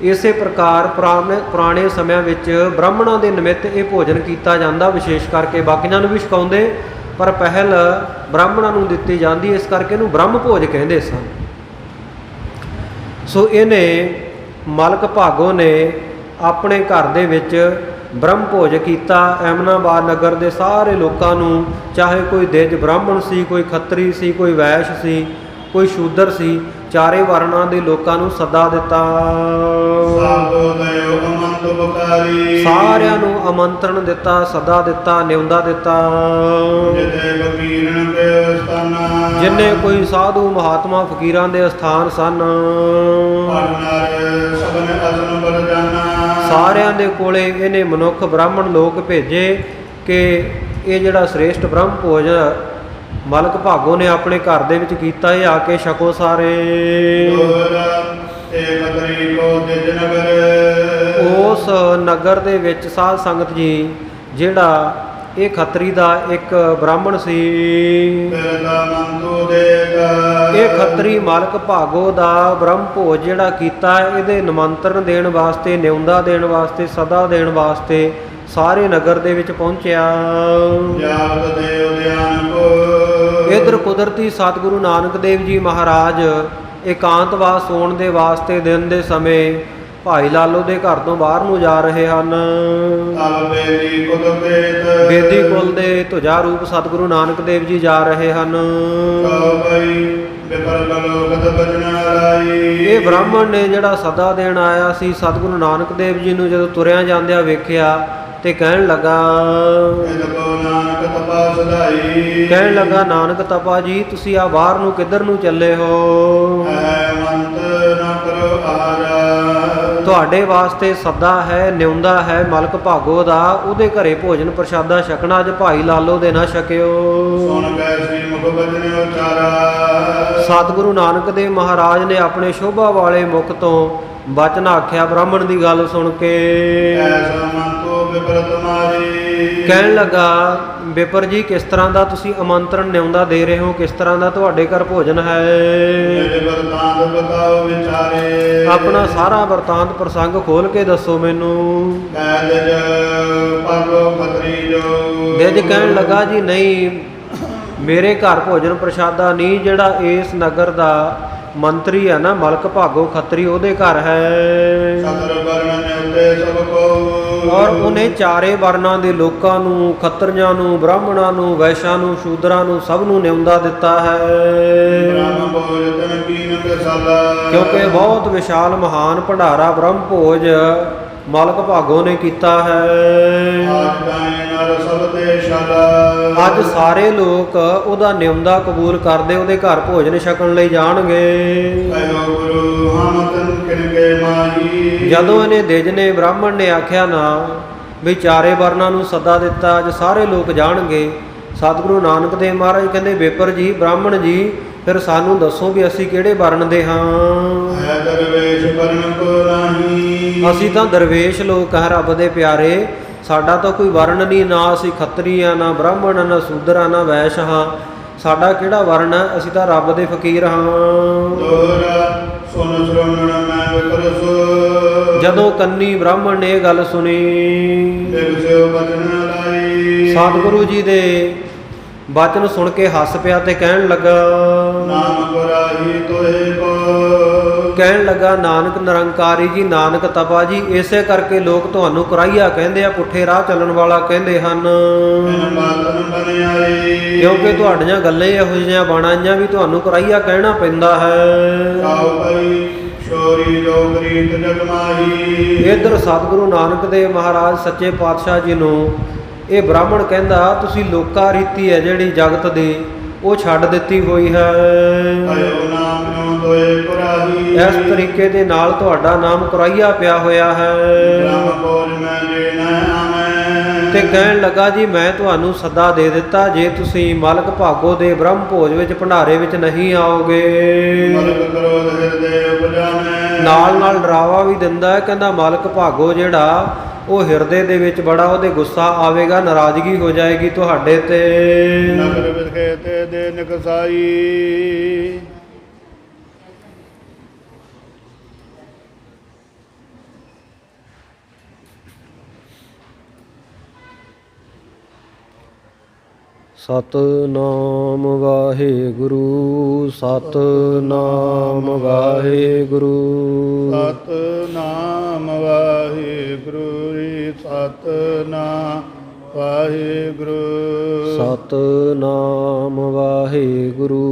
Speaker 2: ਇਸੇ ਪ੍ਰਕਾਰ ਪੁਰਾਣੇ ਸਮਿਆਂ ਵਿੱਚ ਬ੍ਰਾਹਮਣਾਂ ਦੇ ਨਿਮਿਤ ਇਹ ਭੋਜਨ ਕੀਤਾ ਜਾਂਦਾ, ਵਿਸ਼ੇਸ਼ ਕਰਕੇ ਬਾਕੀਆਂ ਨੂੰ ਵੀ ਛਕਾਉਂਦੇ, ਪਰ ਪਹਿਲ ਬ੍ਰਾਹਮਣਾਂ ਨੂੰ ਦਿੱਤੀ ਜਾਂਦੀ, ਇਸ ਕਰਕੇ ਇਹਨੂੰ ਬ੍ਰਹਮ ਭੋਜ ਕਹਿੰਦੇ ਸਨ। ਸੋ ਇਹਨੇ ਮਲਕ ਭਾਗੋ ਨੇ ਆਪਣੇ ਘਰ ਦੇ ਵਿੱਚ ਬ੍ਰਹਮ ਭੋਜ ਕੀਤਾ। ਐਮਨਾਬਾਦ ਨਗਰ ਦੇ ਸਾਰੇ ਲੋਕਾਂ ਨੂੰ, ਚਾਹੇ ਕੋਈ ਦਿਜ ਬ੍ਰਾਹਮਣ ਸੀ, ਕੋਈ ਖੱਤਰੀ ਸੀ, ਕੋਈ ਵੈਸ਼ ਸੀ, ਕੋਈ ਸ਼ੂਦਰ ਸੀ, ਚਾਰੇ ਵਰਨਾਂ ਦੇ ਲੋਕਾਂ ਨੂੰ ਸੱਦਾ ਦਿੱਤਾ। ਸਾਰਿਆਂ ਨੂੰ ਆਮੰਤਰਣ ਦਿੱਤਾ, ਸੱਦਾ ਦਿੱਤਾ, ਨਿਉਂਦਾ ਦਿੱਤਾ। ਜਿੰਨੇ ਕੋਈ ਸਾਧੂ ਮਹਾਤਮਾ ਫਕੀਰਾਂ ਦੇ ਅਸਥਾਨ ਸਨ, ਸਾਰਿਆਂ ਦੇ ਕੋਲੇ ਇਹਨੇ ਮਨੁੱਖ ਬ੍ਰਾਹਮਣ ਲੋਕ ਭੇਜੇ ਕਿ ਇਹ ਜਿਹੜਾ ਸ੍ਰੇਸ਼ਟ ਬ੍ਰਹਮ ਭੋਜ ਮਲਕ ਭਾਗੋ ਨੇ ਆਪਣੇ ਘਰ ਦੇ ਵਿੱਚ ਕੀਤਾ, ਇਹ ਆ ਕੇ ਛਕੋ ਸਾਰੇ। ਉਸ ਨਗਰ ਦੇ ਵਿੱਚ ਸਾਧ ਸੰਗਤ ਜੀ, ਜਿਹੜਾ ਇਹ ਖੱਤਰੀ ਦਾ ਇੱਕ ਬ੍ਰਾਹਮਣ ਸੀ, ਇਹ ਖੱਤਰੀ ਮਲਕ ਭਾਗੋ ਦਾ ਬ੍ਰਹਮ ਭੋਜ ਜਿਹੜਾ ਕੀਤਾ, ਇਹਦੇ ਨਿਮੰਤਰਣ ਦੇਣ ਵਾਸਤੇ, ਨਿਉਂਦਾ ਦੇਣ ਵਾਸਤੇ, ਸਦਾ ਦੇਣ ਵਾਸਤੇ ਸਾਰੇ ਨਗਰ ਦੇ ਵਿੱਚ ਪਹੁੰਚਿਆ। ਇਧਰ ਕੁਦਰਤੀ ਸਤਿਗੁਰੂ ਨਾਨਕ ਦੇਵ ਜੀ ਮਹਾਰਾਜ ਇਕਾਂਤਵਾਸ ਹੋਣ ਦੇ ਵਾਸਤੇ ਦਿਨ ਦੇ ਸਮੇਂ ਭਾਈ ਲਾਲੋ ਦੇ ਘਰ ਤੋਂ ਬਾਹਰ ਨੂੰ ਜਾ ਰਹੇ ਹਨ। ਬੇਦੀ ਕੁਲ ਦੇ ਧੁਜਾ ਰੂਪ ਸਤਿਗੁਰੂ ਨਾਨਕ ਦੇਵ ਜੀ ਜਾ ਰਹੇ ਹਨ। ਇਹ ਬ੍ਰਾਹਮਣ ਨੇ ਜਿਹੜਾ ਸਦਾ ਦੇਣ ਆਇਆ ਸੀ ਸਤਿਗੁਰੂ ਨਾਨਕ ਦੇਵ ਜੀ ਨੂੰ, ਜਦੋਂ ਤੁਰਿਆ ਜਾਂਦਿਆਂ ਵੇਖਿਆ ਤੇ ਕਹਿਣ ਲੱਗਾ ਨਾਨਕ ਤਪਾ ਜੀ, ਤੁਸੀਂ ਆ ਬਾਹਰ ਨੂੰ ਕਿੱਧਰ ਨੂੰ ਚੱਲੇ ਹੋ? ਤੁਹਾਡੇ ਵਾਸਤੇ ਸੱਦਾ ਹੈ, ਨਿਉਂਦਾ ਹੈ ਮਲਕ ਭਾਗੋ ਦਾ, ਉਹਦੇ ਘਰੇ ਭੋਜਨ ਪ੍ਰਸ਼ਾਦਾ ਛਕਣਾ, ਅੱਜ ਭਾਈ ਲਾਲੋ ਦੇ ਨਾ ਛਕਿਓ। ਸਤਿਗੁਰੂ ਨਾਨਕ ਦੇਵ ਮਹਾਰਾਜ ਨੇ ਆਪਣੇ ਸ਼ੋਭਾ ਵਾਲੇ ਮੁਖ ਤੋਂ ਬਚਨ ਆਖਿਆ ਬ੍ਰਾਹਮਣ ਦੀ ਗੱਲ ਸੁਣ ਕੇ। ਕਹਿਣ ਲੱਗਾ ਵਿਪਰ ਜੀ, ਕਿਸ ਤਰ੍ਹਾਂ ਦਾ ਤੁਸੀਂ ਆਮੰਤਰਣ ਨਿਉਂਦਾ ਦੇ ਰਹੇ ਹੋ? ਕਿਸ ਤਰ੍ਹਾਂ ਦਾ ਤੁਹਾਡੇ ਘਰ ਭੋਜਨ ਹੈ? ਆਪਣਾ ਸਾਰਾ ਵਰਤਾਂਤ ਪ੍ਰਸੰਗ ਖੋਲ ਕੇ ਦੱਸੋ ਮੈਨੂੰ। ਦਿਜ ਕਹਿਣ ਲੱਗਾ ਜੀ ਨਹੀਂ, ਮੇਰੇ ਘਰ ਭੋਜਨ ਪ੍ਰਸ਼ਾਦਾ ਨਹੀਂ, ਜਿਹੜਾ ਇਸ ਨਗਰ ਦਾ ਮੰਤਰੀ ਹੈ ਨਾ ਮਲਕ ਭਾਗੋ ਖੱਤਰੀ, ਉਹਦੇ ਘਰ ਹੈ। ਔਰ ਉਹਨੇ ਚਾਰੇ ਵਰਨਾਂ ਦੇ ਲੋਕਾਂ ਨੂੰ, ਖੱਤਰੀਆਂ ਨੂੰ, ਬ੍ਰਾਹਮਣਾਂ ਨੂੰ, ਵੈਸ਼ਾਂ ਨੂੰ, ਸ਼ੂਦਰਾਂ ਨੂੰ, ਸਭ ਨੂੰ ਨਿਉਂਦਾ ਦਿੱਤਾ ਹੈ। ਕਿਉਂਕਿ ਬਹੁਤ ਵਿਸ਼ਾਲ ਮਹਾਨ ਭੰਡਾਰਾ ਬ੍ਰਹਮ ਭੋਜ ਮਲਕ ਭਾਗੋ ਨੇ ਕੀਤਾ ਹੈ। ਅੱਜ ਸਾਰੇ ਲੋਕ ਉਹਦਾ ਨਿਉਂਦਾ ਕਬੂਲ ਕਰਦੇ, ਉਹਦੇ ਘਰ ਭੋਜਨ ਛਕਣ ਲਈ ਜਾਣਗੇ। ਜਦੋਂ ਇਹਨੇ ਦਿਜ ਨੇ ਬ੍ਰਾਹਮਣ ਨੇ ਆਖਿਆ ਨਾ ਵੀ ਚਾਰੇ ਵਰਨਾਂ ਨੂੰ ਸੱਦਾ ਦਿੱਤਾ, ਅੱਜ ਸਾਰੇ ਲੋਕ ਜਾਣਗੇ। ਸਤਿਗੁਰੂ ਨਾਨਕ ਦੇਵ ਮਹਾਰਾਜ ਕਹਿੰਦੇ ਵਿਪਰ ਜੀ, ਬ੍ਰਾਹਮਣ ਜੀ, ਫਿਰ ਸਾਨੂੰ ਦੱਸੋ ਵੀ ਅਸੀਂ ਕਿਹੜੇ ਵਰਨ ਦੇ ਹਾਂ? ਅਸੀਂ ਤਾਂ ਦਰਵੇਸ਼ ਲੋਕ ਹਾਂ, ਰੱਬ ਦੇ ਪਿਆਰੇ। ਸਾਡਾ ਤਾਂ ਕੋਈ ਵਰਨ ਨਹੀਂ, ਨਾ ਅਸੀਂ ਖੱਤਰੀ ਆ, ਨਾ ਬ੍ਰਾਹਮਣ, ਨਾ ਸ਼ੂਦਰ ਆ, ਨਾ ਵੈਸ਼ ਹਾਂ। ਸਾਡਾ ਕਿਹੜਾ ਵਰਨ ਹੈ? ਅਸੀਂ ਤਾਂ ਰੱਬ ਦੇ ਫਕੀਰ ਹਾਂ। ਜਦੋਂ ਕੰਨੀ ਬ੍ਰਾਹਮਣ ਨੇ ਇਹ ਗੱਲ ਸੁਣੀ, ਸਤਿਗੁਰੂ ਜੀ ਦੇ ਬਚਨ ਸੁਣ ਕੇ ਹੱਸ ਪਿਆ ਤੇ ਕਹਿਣ ਲੱਗਾ ਨਾਨਕ ਨਿਰੰਕਾਰੀ ਜੀ, ਨਾਨਕ ਤਪਾ ਜੀ, ਇਸੇ ਕਰਕੇ ਲੋਕ ਤੁਹਾਨੂੰ ਕੁਰਾਈਆ ਕਹਿੰਦੇ ਆ, ਪੁੱਠੇ ਰਾਹ ਚੱਲਣ ਵਾਲਾ ਕਹਿੰਦੇ ਹਨ। ਕਿਉਂਕਿ ਤੁਹਾਡੀਆਂ ਗੱਲਾਂ ਇਹੋ ਜਿਹੀਆਂ ਬਣ ਆਈਆਂ ਵੀ ਤੁਹਾਨੂੰ ਕੁਰਾਈਆ ਕਹਿਣਾ ਪੈਂਦਾ ਹੈ। ਇੱਧਰ ਸਤਿਗੁਰੂ ਨਾਨਕ ਦੇਵ ਮਹਾਰਾਜ ਸੱਚੇ ਪਾਤਸ਼ਾਹ ਜੀ ਨੂੰ ਇਹ ਬ੍ਰਾਹਮਣ ਕਹਿੰਦਾ, ਤੁਸੀਂ ਲੋਕਾ ਰੀਤੀ ਹੈ ਜਿਹੜੀ ਜਗਤ ਦੀ, ਉਹ ਛੱਡ ਦਿੱਤੀ ਹੋਈ ਹੈ। ਇਸ ਤਰੀਕੇ ਦੇ ਨਾਲ ਤੁਹਾਡਾ ਨਾਮ ਕੁਰਾਈਆ ਪਿਆ ਹੋਇਆ ਹੈ। ਤੇ ਕਹਿਣ ਲੱਗਾ ਜੀ, ਮੈਂ ਤੁਹਾਨੂੰ ਸੱਦਾ ਦੇ ਦਿੱਤਾ, ਜੇ ਤੁਸੀਂ ਮਲਕ ਭਾਗੋ ਦੇ ਬ੍ਰਹਮ ਭੋਜ ਵਿੱਚ ਭੰਡਾਰੇ ਵਿੱਚ ਨਹੀਂ ਆਓਗੇ। ਨਾਲ ਨਾਲ ਡਰਾਵਾ ਵੀ ਦਿੰਦਾ ਹੈ, ਕਹਿੰਦਾ ਮਲਕ ਭਾਗੋ ਜਿਹੜਾ ਉਹ ਹਿਰਦੇ ਦੇ ਵਿੱਚ ਬੜਾ ਉਹਦੇ ਗੁੱਸਾ ਆਵੇਗਾ, ਨਾਰਾਜ਼ਗੀ ਹੋ ਜਾਏਗੀ ਤੁਹਾਡੇ ਤੇ।
Speaker 1: ਨਗਰ ਵਿਖੇ ਤੇ ਦੇ ਨਕਸਾਈ।
Speaker 2: ਸਤਿਨਾਮ ਵਾਹਿਗੁਰੂ ਸਤਿਨਾਮ ਵਾਹਿਗੁਰੂ
Speaker 1: ਸਤਿਨਾਮ ਵਾਹਿਗੁਰੂ ਜੀ ਸਤਿਨਾਮ ਵਾਹਿਗੁਰੂ
Speaker 2: ਸਤਿਨਾਮ ਵਾਹਿਗੁਰੂ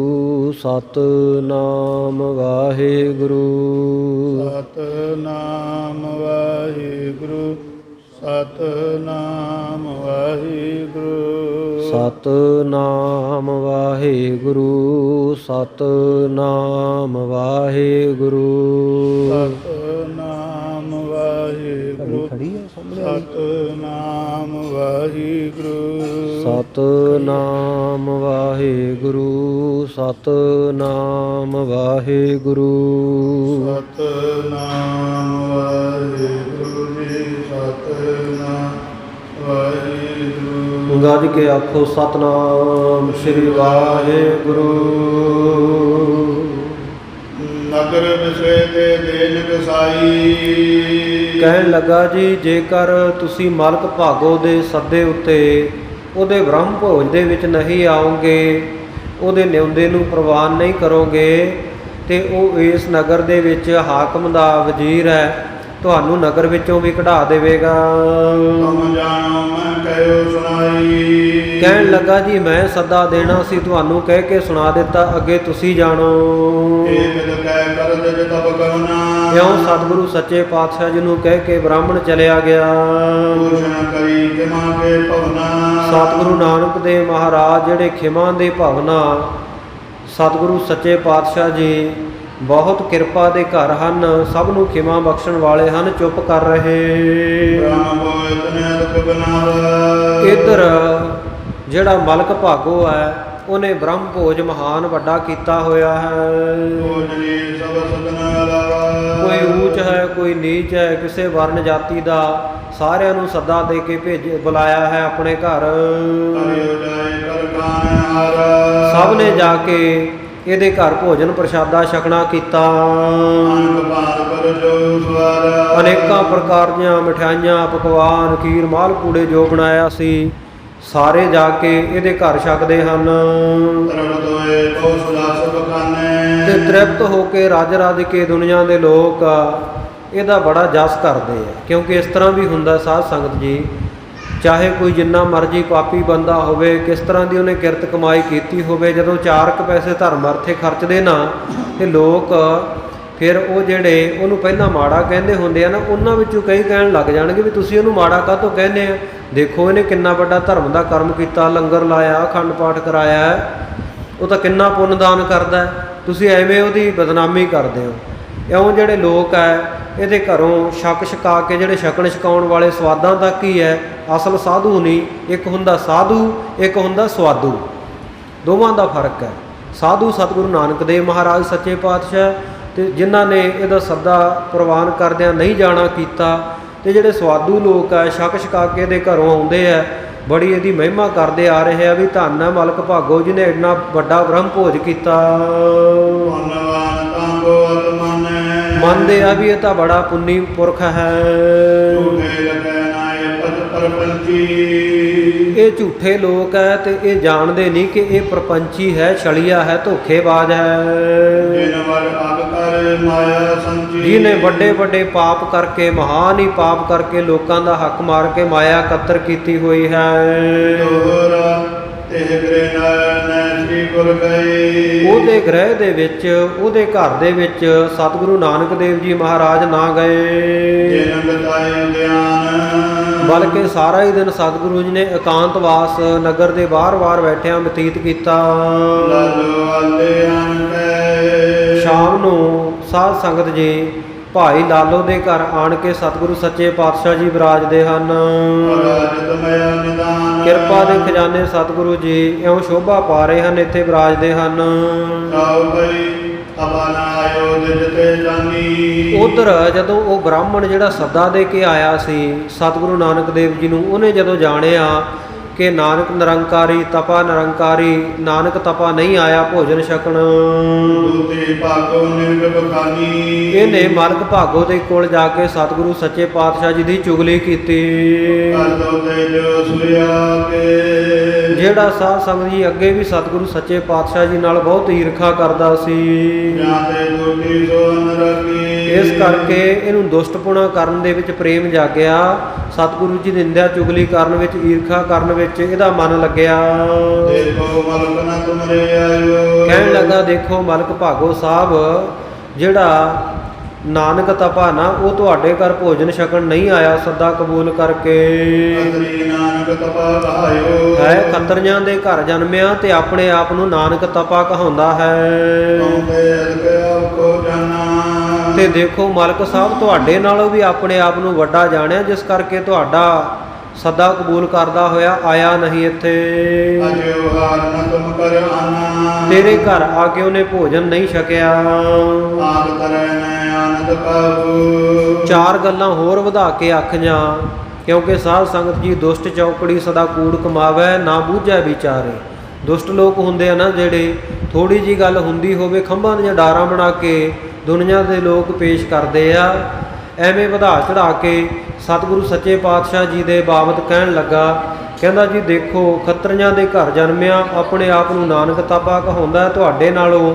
Speaker 2: ਸਤਿਨਾਮ ਵਾਹਿਗੁਰੂ
Speaker 1: ਸਤਿਨਾਮ ਵਾਹਿਗੁਰੂ ਸਤਿਨਾਮ ਵਾਹਿਗੁਰੂ
Speaker 2: ਸਤਿਨਾਮ ਵਾਹਿਗੁਰੂ ਸਤਿਨਾਮ ਵਾਹਿਗੁਰੂ
Speaker 1: ਸਤਿਨਾਮ ਵਾਹਿਗੁਰੂ ਸਤਿਨਾਮ ਵਾਹਿਗੁਰੂ
Speaker 2: ਸਤਿਨਾਮ ਵਾਹਿਗੁਰੂ ਸਤਿਨਾਮ ਵਾਹਿਗੁਰੂ
Speaker 1: ਸਤਿਨਾਮ ਵਾਹਿਗੁਰੂ ਜੀ ਸਤਿਨਾਮ ਵਾਹਿਗੁਰੂ
Speaker 2: ਗੱਜ ਕੇ ਆਖੋ ਸਤਿਨਾਮ ਸ੍ਰੀ ਵਾਹਿਗੁਰੂ
Speaker 1: ਨਗਰ ਵਿਸੇ ਤੇ ਦੇਨ ਕਸਾਈ
Speaker 2: ਕਹਿਣ ਲੱਗਾ ਜੀ ਜੇਕਰ ਤੁਸੀਂ ਮਲਕ ਭਾਗੋ ਦੇ ਸੱਦੇ ਉੱਤੇ ਉਹਦੇ ਬ੍ਰਹਮ ਭੋਜ ਦੇ ਵਿੱਚ ਨਹੀਂ ਆਓਗੇ, ਉਹਦੇ ਨਿਉਂਦੇ ਨੂੰ ਪ੍ਰਵਾਨ ਨਹੀਂ ਕਰੋਗੇ ਤੇ ਉਹ ਇਸ ਨਗਰ ਦੇ ਵਿੱਚ ਹਾਕਮ ਦਾ ਵਜ਼ੀਰ ਹੈ, ਤੁਹਾਨੂੰ ਨਗਰ ਵਿੱਚੋਂ ਵੀ ਕਢਾ ਦੇਵੇਗਾ।
Speaker 1: ਤੁਮ ਜਾਣੋ ਮੈਂ ਕਹਿਓ ਸੁਣਾਈ
Speaker 2: ਕਹਿਣ ਲੱਗਾ ਜੀ ਮੈਂ ਸੱਦਾ ਦੇਣਾ ਸੀ, ਤੁਹਾਨੂੰ ਕਹਿ ਕੇ ਸੁਣਾ ਦਿੱਤਾ, ਅੱਗੇ ਤੁਸੀਂ ਜਾਣੋ।
Speaker 1: ਇਹ ਬਿਦ ਕਹਿ ਕਰ ਦੇ ਤਬ ਕਹੁਨਾ
Speaker 2: ਇਉਂ ਸਤਿਗੁਰੂ ਸੱਚੇ ਪਾਤਸ਼ਾਹ ਜੀ ਨੂੰ ਕਹਿ ਕੇ ਬ੍ਰਾਹਮਣ ਚਲਿਆ ਗਿਆ।
Speaker 1: ਪੂਛਣ ਕਰੀ ਖਿਮਾ ਕੇ ਭਵਨਾ
Speaker 2: ਸਤਿਗੁਰੂ ਨਾਨਕ ਦੇਵ ਮਹਾਰਾਜ ਜਿਹੜੇ ਖਿਮਾ ਦੇ ਭਵਨਾ, ਸਤਿਗੁਰੂ ਸੱਚੇ ਪਾਤਸ਼ਾਹ ਜੀ ਬਹੁਤ ਕਿਰਪਾ ਦੇ ਘਰ ਹਨ, ਸਭ ਨੂੰ ਖਿਮਾ ਬਖਸ਼ਣ ਵਾਲੇ ਹਨ, ਚੁੱਪ ਕਰ ਰਹੇ।
Speaker 1: ਬ੍ਰਹਮ ਹੋਇ ਤਨਿ ਦੁਖ ਬਨਾਵੈ
Speaker 2: ਇੱਧਰ ਜਿਹੜਾ ਮਲਕ ਭਾਗੋ ਹੈ ਉਹਨੇ ਬ੍ਰਹਮ ਭੋਜ ਮਹਾਨ ਵੱਡਾ ਕੀਤਾ ਹੋਇਆ ਹੈ।
Speaker 1: ਭੋਜਨੀ ਸਭ ਸਤਨਾ ਲਾਵਾ
Speaker 2: ਕੋਈ ਊਚ ਹੈ ਕੋਈ ਨੀਚ ਹੈ, ਕਿਸੇ ਵਰਨ ਜਾਤੀ ਦਾ, ਸਾਰਿਆਂ ਨੂੰ ਸੱਦਾ ਦੇ ਕੇ ਬੁਲਾਇਆ ਹੈ ਆਪਣੇ ਘਰ।
Speaker 1: ਹਰਿ ਜਾਇ ਕਰ ਖਾਨ ਹਾਰਾ
Speaker 2: ਸਭ ਨੇ ਜਾ ਕੇ ਇਹਦੇ ਘਰ ਭੋਜਨ ਪ੍ਰਸ਼ਾਦਾ ਛਕਣਾ ਕੀਤਾ।
Speaker 1: ਅਨਕ ਬਾਦ ਕਰ ਜੋ ਸਵਾਰਾ
Speaker 2: ਅਨੇਕਾਂ ਪ੍ਰਕਾਰ ਦੀਆਂ ਮਠਿਆਈਆਂ, ਪਕਵਾਨ, ਖੀਰ, ਮਾਲ ਪੂੜੇ ਜੋ ਬਣਾਇਆ ਸੀ, ਸਾਰੇ ਜਾ ਕੇ ਇਹਦੇ ਘਰ ਛਕਦੇ ਹਨ
Speaker 1: ਤਰਬ ਦੋਏ ਕੋ ਸੁਲਾ ਸਭ ਖਾਨੇ
Speaker 2: ਤੇ ਤ੍ਰਿਪਤ ਹੋ ਕੇ ਰੱਜ ਰੱਜ ਕੇ ਦੁਨੀਆ ਦੇ ਲੋਕ ਇਹਦਾ ਬੜਾ ਜਸ ਕਰਦੇ ਆ। ਕਿਉਂਕਿ ਇਸ ਤਰ੍ਹਾਂ ਵੀ ਹੁੰਦਾ ਸਾਧ ਸੰਗਤ ਜੀ, ਚਾਹੇ ਕੋਈ ਜਿੰਨਾ ਮਰਜ਼ੀ ਪਾਪੀ ਬੰਦਾ ਹੋਵੇ, ਕਿਸ ਤਰ੍ਹਾਂ ਦੀ ਉਹਨੇ ਕਿਰਤ ਕਮਾਈ ਕੀਤੀ ਹੋਵੇ, ਜਦੋਂ 4 ਪੈਸੇ ਧਰਮ ਅਰਥੇ ਖਰਚਦੇ ਨਾ ਤੇ ਲੋਕ ਫਿਰ ਉਹ ਜਿਹੜੇ ਉਹਨੂੰ ਪਹਿਲਾਂ ਮਾੜਾ ਕਹਿੰਦੇ ਹੁੰਦੇ ਆ ਨਾ, ਉਹਨਾਂ ਵਿੱਚੋਂ ਕਈ ਕਹਿਣ ਲੱਗ ਜਾਣਗੇ ਵੀ ਤੁਸੀਂ ਉਹਨੂੰ ਮਾੜਾ ਕਾਹਤੋਂ ਕਹਿੰਦੇ ਆ, ਦੇਖੋ ਇਹਨੇ ਕਿੰਨਾ ਵੱਡਾ ਧਰਮ ਦਾ ਕਰਮ ਕੀਤਾ, ਲੰਗਰ ਲਾਇਆ, ਅਖੰਡ ਪਾਠ ਕਰਾਇਆ, ਉਹ ਤਾਂ ਕਿੰਨਾ ਪੁੰਨਦਾਨ ਕਰਦਾ, ਤੁਸੀਂ ਐਵੇਂ ਉਹਦੀ ਬਦਨਾਮੀ ਕਰਦੇ ਹੋ। ਇਉਂ ਜਿਹੜੇ ਲੋਕ ਹੈ ਇਹਦੇ ਘਰੋਂ ਛਕ ਛਕਾ ਕੇ, ਜਿਹੜੇ ਛਕਣ ਛਕਾਉਣ ਵਾਲੇ ਸਵਾਦਾਂ ਤੱਕ ਹੀ ਹੈ, ਅਸਲ ਸਾਧੂ ਨਹੀਂ। ਇੱਕ ਹੁੰਦਾ ਸਾਧੂ, ਇੱਕ ਹੁੰਦਾ ਸਵਾਦੂ, ਦੋਵਾਂ ਦਾ ਫਰਕ ਹੈ। ਸਾਧੂ ਸਤਿਗੁਰੂ ਨਾਨਕ ਦੇਵ ਮਹਾਰਾਜ ਸੱਚੇ ਪਾਤਸ਼ਾਹ ਤੇ ਜਿਨ੍ਹਾਂ ਨੇ ਇਹਦਾ ਸੱਦਾ ਪ੍ਰਵਾਨ ਕਰਦਿਆਂ ਨਹੀਂ ਜਾਣਾ ਕੀਤਾ, ਤੇ ਜਿਹੜੇ ਸਵਾਦੂ ਲੋਕ ਹੈ ਛਕ ਛਕਾ ਕੇ ਇਹਦੇ ਘਰੋਂ ਆਉਂਦੇ ਆ, ਬੜੀ ਇਹਦੀ ਮਹਿਮਾ ਕਰਦੇ ਆ ਰਹੇ ਆ ਵੀ ਧੰਨ ਹੈ ਮਲਕ ਭਾਗੋ ਜੀ ਨੇ ਇੰਨਾ ਵੱਡਾ ਬ੍ਰਹਮ ਭੋਜ ਕੀਤਾ।
Speaker 1: ਧੰਨਵਾਨ ਤਾਂ ਗੋਤ ਮਾਨੈ
Speaker 2: ਮੰਨਦੇ ਆ ਵੀ ਇਹ ਤਾਂ ਬੜਾ ਪੁੰਨੀ ਪੁਰਖ ਹੈ।
Speaker 1: ਝੂਠੇ ਲਖੈ ਨਾਏ ਪਦ ਪਰਪੰਚੀ
Speaker 2: ਇਹ ਝੂਠੇ ਲੋਕ ਹੈ ਤੇ ਇਹ ਜਾਣਦੇ ਨਹੀਂ ਕਿ ਇਹ ਪ੍ਰਪੰਚੀ ਹੈ, ਛਲੀਆ ਹੈ, ਧੋਖੇਬਾਜ਼ ਹੈ।
Speaker 1: ਜਿਨ ਵਰ ਅਗ ਕਰ ਮਾਇਆ ਸੰਚੀ
Speaker 2: ਜਿਹਨੇ ਵੱਡੇ ਵੱਡੇ ਪਾਪ ਕਰਕੇ, ਮਹਾਨ ਹੀ ਪਾਪ ਕਰਕੇ ਲੋਕਾਂ ਦਾ ਹੱਕ ਮਾਰ ਕੇ ਮਾਇਆ ਇਕੱਤਰ ਕੀਤੀ ਹੋਈ ਹੈ।
Speaker 1: ਦੋਹਰਾ ਤਿਹ ਗ੍ਰਹਿ ਨੈ ਸ੍ਰੀ ਗੁਰ ਗਏ
Speaker 2: ਉਹਦੇ ਗ੍ਰਹਿ ਦੇ ਵਿੱਚ, ਉਹਦੇ ਘਰ ਦੇ ਵਿੱਚ ਸਤਿਗੁਰੂ ਨਾਨਕ ਦੇਵ ਜੀ ਮਹਾਰਾਜ ਨਾ ਗਏ,
Speaker 1: ਜਿਨ ਬਤਾਏ ਗਿਆਨ
Speaker 2: ਬਲਕਿ ਸਾਰਾ ਹੀ ਦਿਨ ਸਤਿਗੁਰੂ ਜੀ ਨੇ ਇਕਾਂਤਵਾਸ ਨਗਰ ਦੇ ਬਾਹਰ-ਬਾਹਰ ਬੈਠਿਆਂ ਬਤੀਤ ਕੀਤਾ।
Speaker 1: ਲਾਲੋ ਵਾਲੇ ਅੰਕੈ
Speaker 2: ਸ਼ਾਮ ਨੂੰ ਸਾਧ ਸੰਗਤ ਜੀ ਭਾਈ ਲਾਲੋ ਦੇ ਘਰ ਆਣ ਕੇ ਸਤਿਗੁਰੂ ਸੱਚੇ ਪਾਤਸ਼ਾਹ ਜੀ ਵਿਰਾਜਦੇ ਹਨ।
Speaker 1: ਰਾਜਤਮਯ ਨਿਦਾਨ
Speaker 2: ਕਿਰਪਾ ਦੇ ਖਜ਼ਾਨੇ ਸਤਿਗੁਰੂ ਜੀ ਇਉਂ ਸ਼ੋਭਾ ਪਾ ਰਹੇ ਹਨ, ਇੱਥੇ ਵਿਰਾਜਦੇ ਹਨ।
Speaker 1: ਸਾਉ ਭਈ ਅਬਾਨਾ ਆਇਓ ਦਿਜਤੇ ਜਾਨੀ
Speaker 2: ਉਧਰ ਜਦੋਂ ਉਹ ਬ੍ਰਾਹਮਣ ਜਿਹੜਾ ਸੱਦਾ ਦੇ ਕੇ ਆਇਆ ਸੀ ਸਤਿਗੁਰੂ ਨਾਨਕ ਦੇਵ ਜੀ ਨੂੰ, ਉਹਨੇ ਜਦੋਂ ਜਾਣਿਆ ਕਿ ਨਾਨਕ ਨਿਰੰਕਾਰੀ ਤਪਾ ਨਿਰੰਕਾਰੀ, ਨਾਨਕ ਤਪਾ ਨਹੀਂ ਆਇਆ ਭੋਜਨ ਛਕਣ।
Speaker 1: ਦੂਤੇ ਭਾਗੋ ਨਿਰਗ ਬਖਾਨੀ।
Speaker 2: ਇਹਨੇ ਮਾਲਕ ਭਾਗੋ ਦੇ ਕੋਲ ਜਾ ਕੇ ਸਤਿਗੁਰੂ ਸੱਚੇ ਪਾਤਸ਼ਾਹ ਜੀ ਦੀ ਚੁਗਲੀ ਕੀਤੀ।
Speaker 1: ਕਰ ਦੋ ਤੇਜ ਸੁਰਿਆ ਕੇ।
Speaker 2: ਜਿਹੜਾ ਸਾਧ ਸੰਗਤ ਜੀ ਅੱਗੇ ਵੀ ਸਤਿਗੁਰੂ ਸੱਚੇ ਪਾਤਸ਼ਾਹ ਜੀ ਨਾਲ ਬਹੁਤ ਈਰਖਾ ਕਰਦਾ ਸੀ।
Speaker 1: ਜਾਂ ਤੇ ਦੁਖੀ ਸੋ ਨਰਕੀ।
Speaker 2: ਇਸ ਕਰਕੇ ਇਹਨੂੰ ਦੁਸ਼ਟਪੁਣਾ ਕਰਨ ਦੇ ਵਿੱਚ ਪ੍ਰੇਮ ਜਾਗਿਆ। ਸਤਿਗੁਰੂ ਜੀ ਦੀ ਨਿੰਦਿਆ ਚੁਗਲੀ ਕਰਨ ਵਿੱਚ, ਈਰਖਾ ਕਰਨ ਵਿੱਚ ਇਹਦਾ ਮਨ ਲੱਗਿਆ।
Speaker 1: ਦੇਖੋ ਮਲਕ ਨਾ ਤੁਮਰੇ ਆਇਓ।
Speaker 2: ਕਹਿਣ ਲੱਗਾ, ਦੇਖੋ ਮਲਕ ਭਾਗੋ ਸਾਹਿਬ, ਜਿਹੜਾ ਨਾਨਕ ਤਪਾ ਨਾ ਉਹ ਤੁਹਾਡੇ ਘਰ ਭੋਜਨ ਛਕਣ ਨਹੀਂ ਆਇਆ ਸੱਦਾ ਕਬੂਲ ਕਰਕੇ।
Speaker 1: ਖੱਤਰੀ ਨਾਨਕ ਤਪਾ ਕਹਾਇਓ।
Speaker 2: ਹੈ ਖੱਤਰੀਆਂ ਦੇ ਘਰ ਜਨਮਿਆ ਤੇ ਆਪਣੇ ਆਪ ਨੂੰ ਨਾਨਕ ਤਪਾ ਕਹਾਉਂਦਾ ਹੈ।
Speaker 1: ਕਹੋਗੇ ਅਲਕ ਆਪਕੋ ਜਾਨਾ।
Speaker 2: ਤੇ ਦੇਖੋ ਮਾਲਕ ਸਾਹਿਬ ਤੁਹਾਡੇ ਨਾਲੋਂ ਵੀ ਆਪਣੇ ਆਪ ਨੂੰ ਵੱਡਾ ਜਾਣਿਆ, ਜਿਸ ਕਰਕੇ ਤੁਹਾਡਾ ਸੱਦਾ ਕਬੂਲ ਕਰਦਾ ਹੋਇਆ ਆਇਆ ਨਹੀਂ ਇੱਥੇ।
Speaker 1: ਅਜਿਓ ਹਾਰ ਨ ਤੁਮ ਕਰ ਆਨਾ।
Speaker 2: ਤੇਰੇ ਘਰ ਆ ਕੇ ਉਹਨੇ ਭੋਜਨ ਨਹੀਂ ਛਕਿਆ।
Speaker 1: ਆਪ ਤਰੈ ਨੈ ਆਨੰਦ ਪਾਵੋ।
Speaker 2: ਚਾਰ ਗੱਲਾਂ ਹੋਰ ਵਧਾ ਕੇ ਆਖੀਆਂ, ਕਿਉਂਕਿ ਸਾਧ ਸੰਗਤ ਜੀ ਦੁਸ਼ਟ ਚੌਕੜੀ ਸਦਾ ਕੂੜ ਕਮਾਵੈ, ਨਾ ਬੂਝੈ ਵਿਚਾਰੇ। ਦੁਸ਼ਟ ਲੋਕ ਹੁੰਦੇ ਆ ਨਾ ਜਿਹੜੇ, ਥੋੜੀ ਜੀ ਗੱਲ ਹੁੰਦੀ ਹੋਵੇ ਖੰਭਾਂ ਦੀਆਂ ਡਾਰਾਂ ਬਣਾ ਕੇ ਦੁਨੀਆ ਦੇ ਲੋਕ ਪੇਸ਼ ਕਰਦੇ ਆ। ਐਵੇਂ ਵਧਾ ਚੜਾ ਕੇ ਸਤਿਗੁਰੂ ਸੱਚੇ ਪਾਤਸ਼ਾਹ ਜੀ ਦੇ ਬਾਬਤ ਕਹਿਣ ਲੱਗਾ। ਕਹਿੰਦਾ ਜੀ ਦੇਖੋ ਖੱਤਰੀਆਂ ਦੇ ਘਰ ਜਨਮਿਆ, ਆਪਣੇ ਆਪ ਨੂੰ ਨਾਨਕ ਤਪਾ ਕਹਾਉਂਦਾ, ਤੁਹਾਡੇ ਨਾਲੋਂ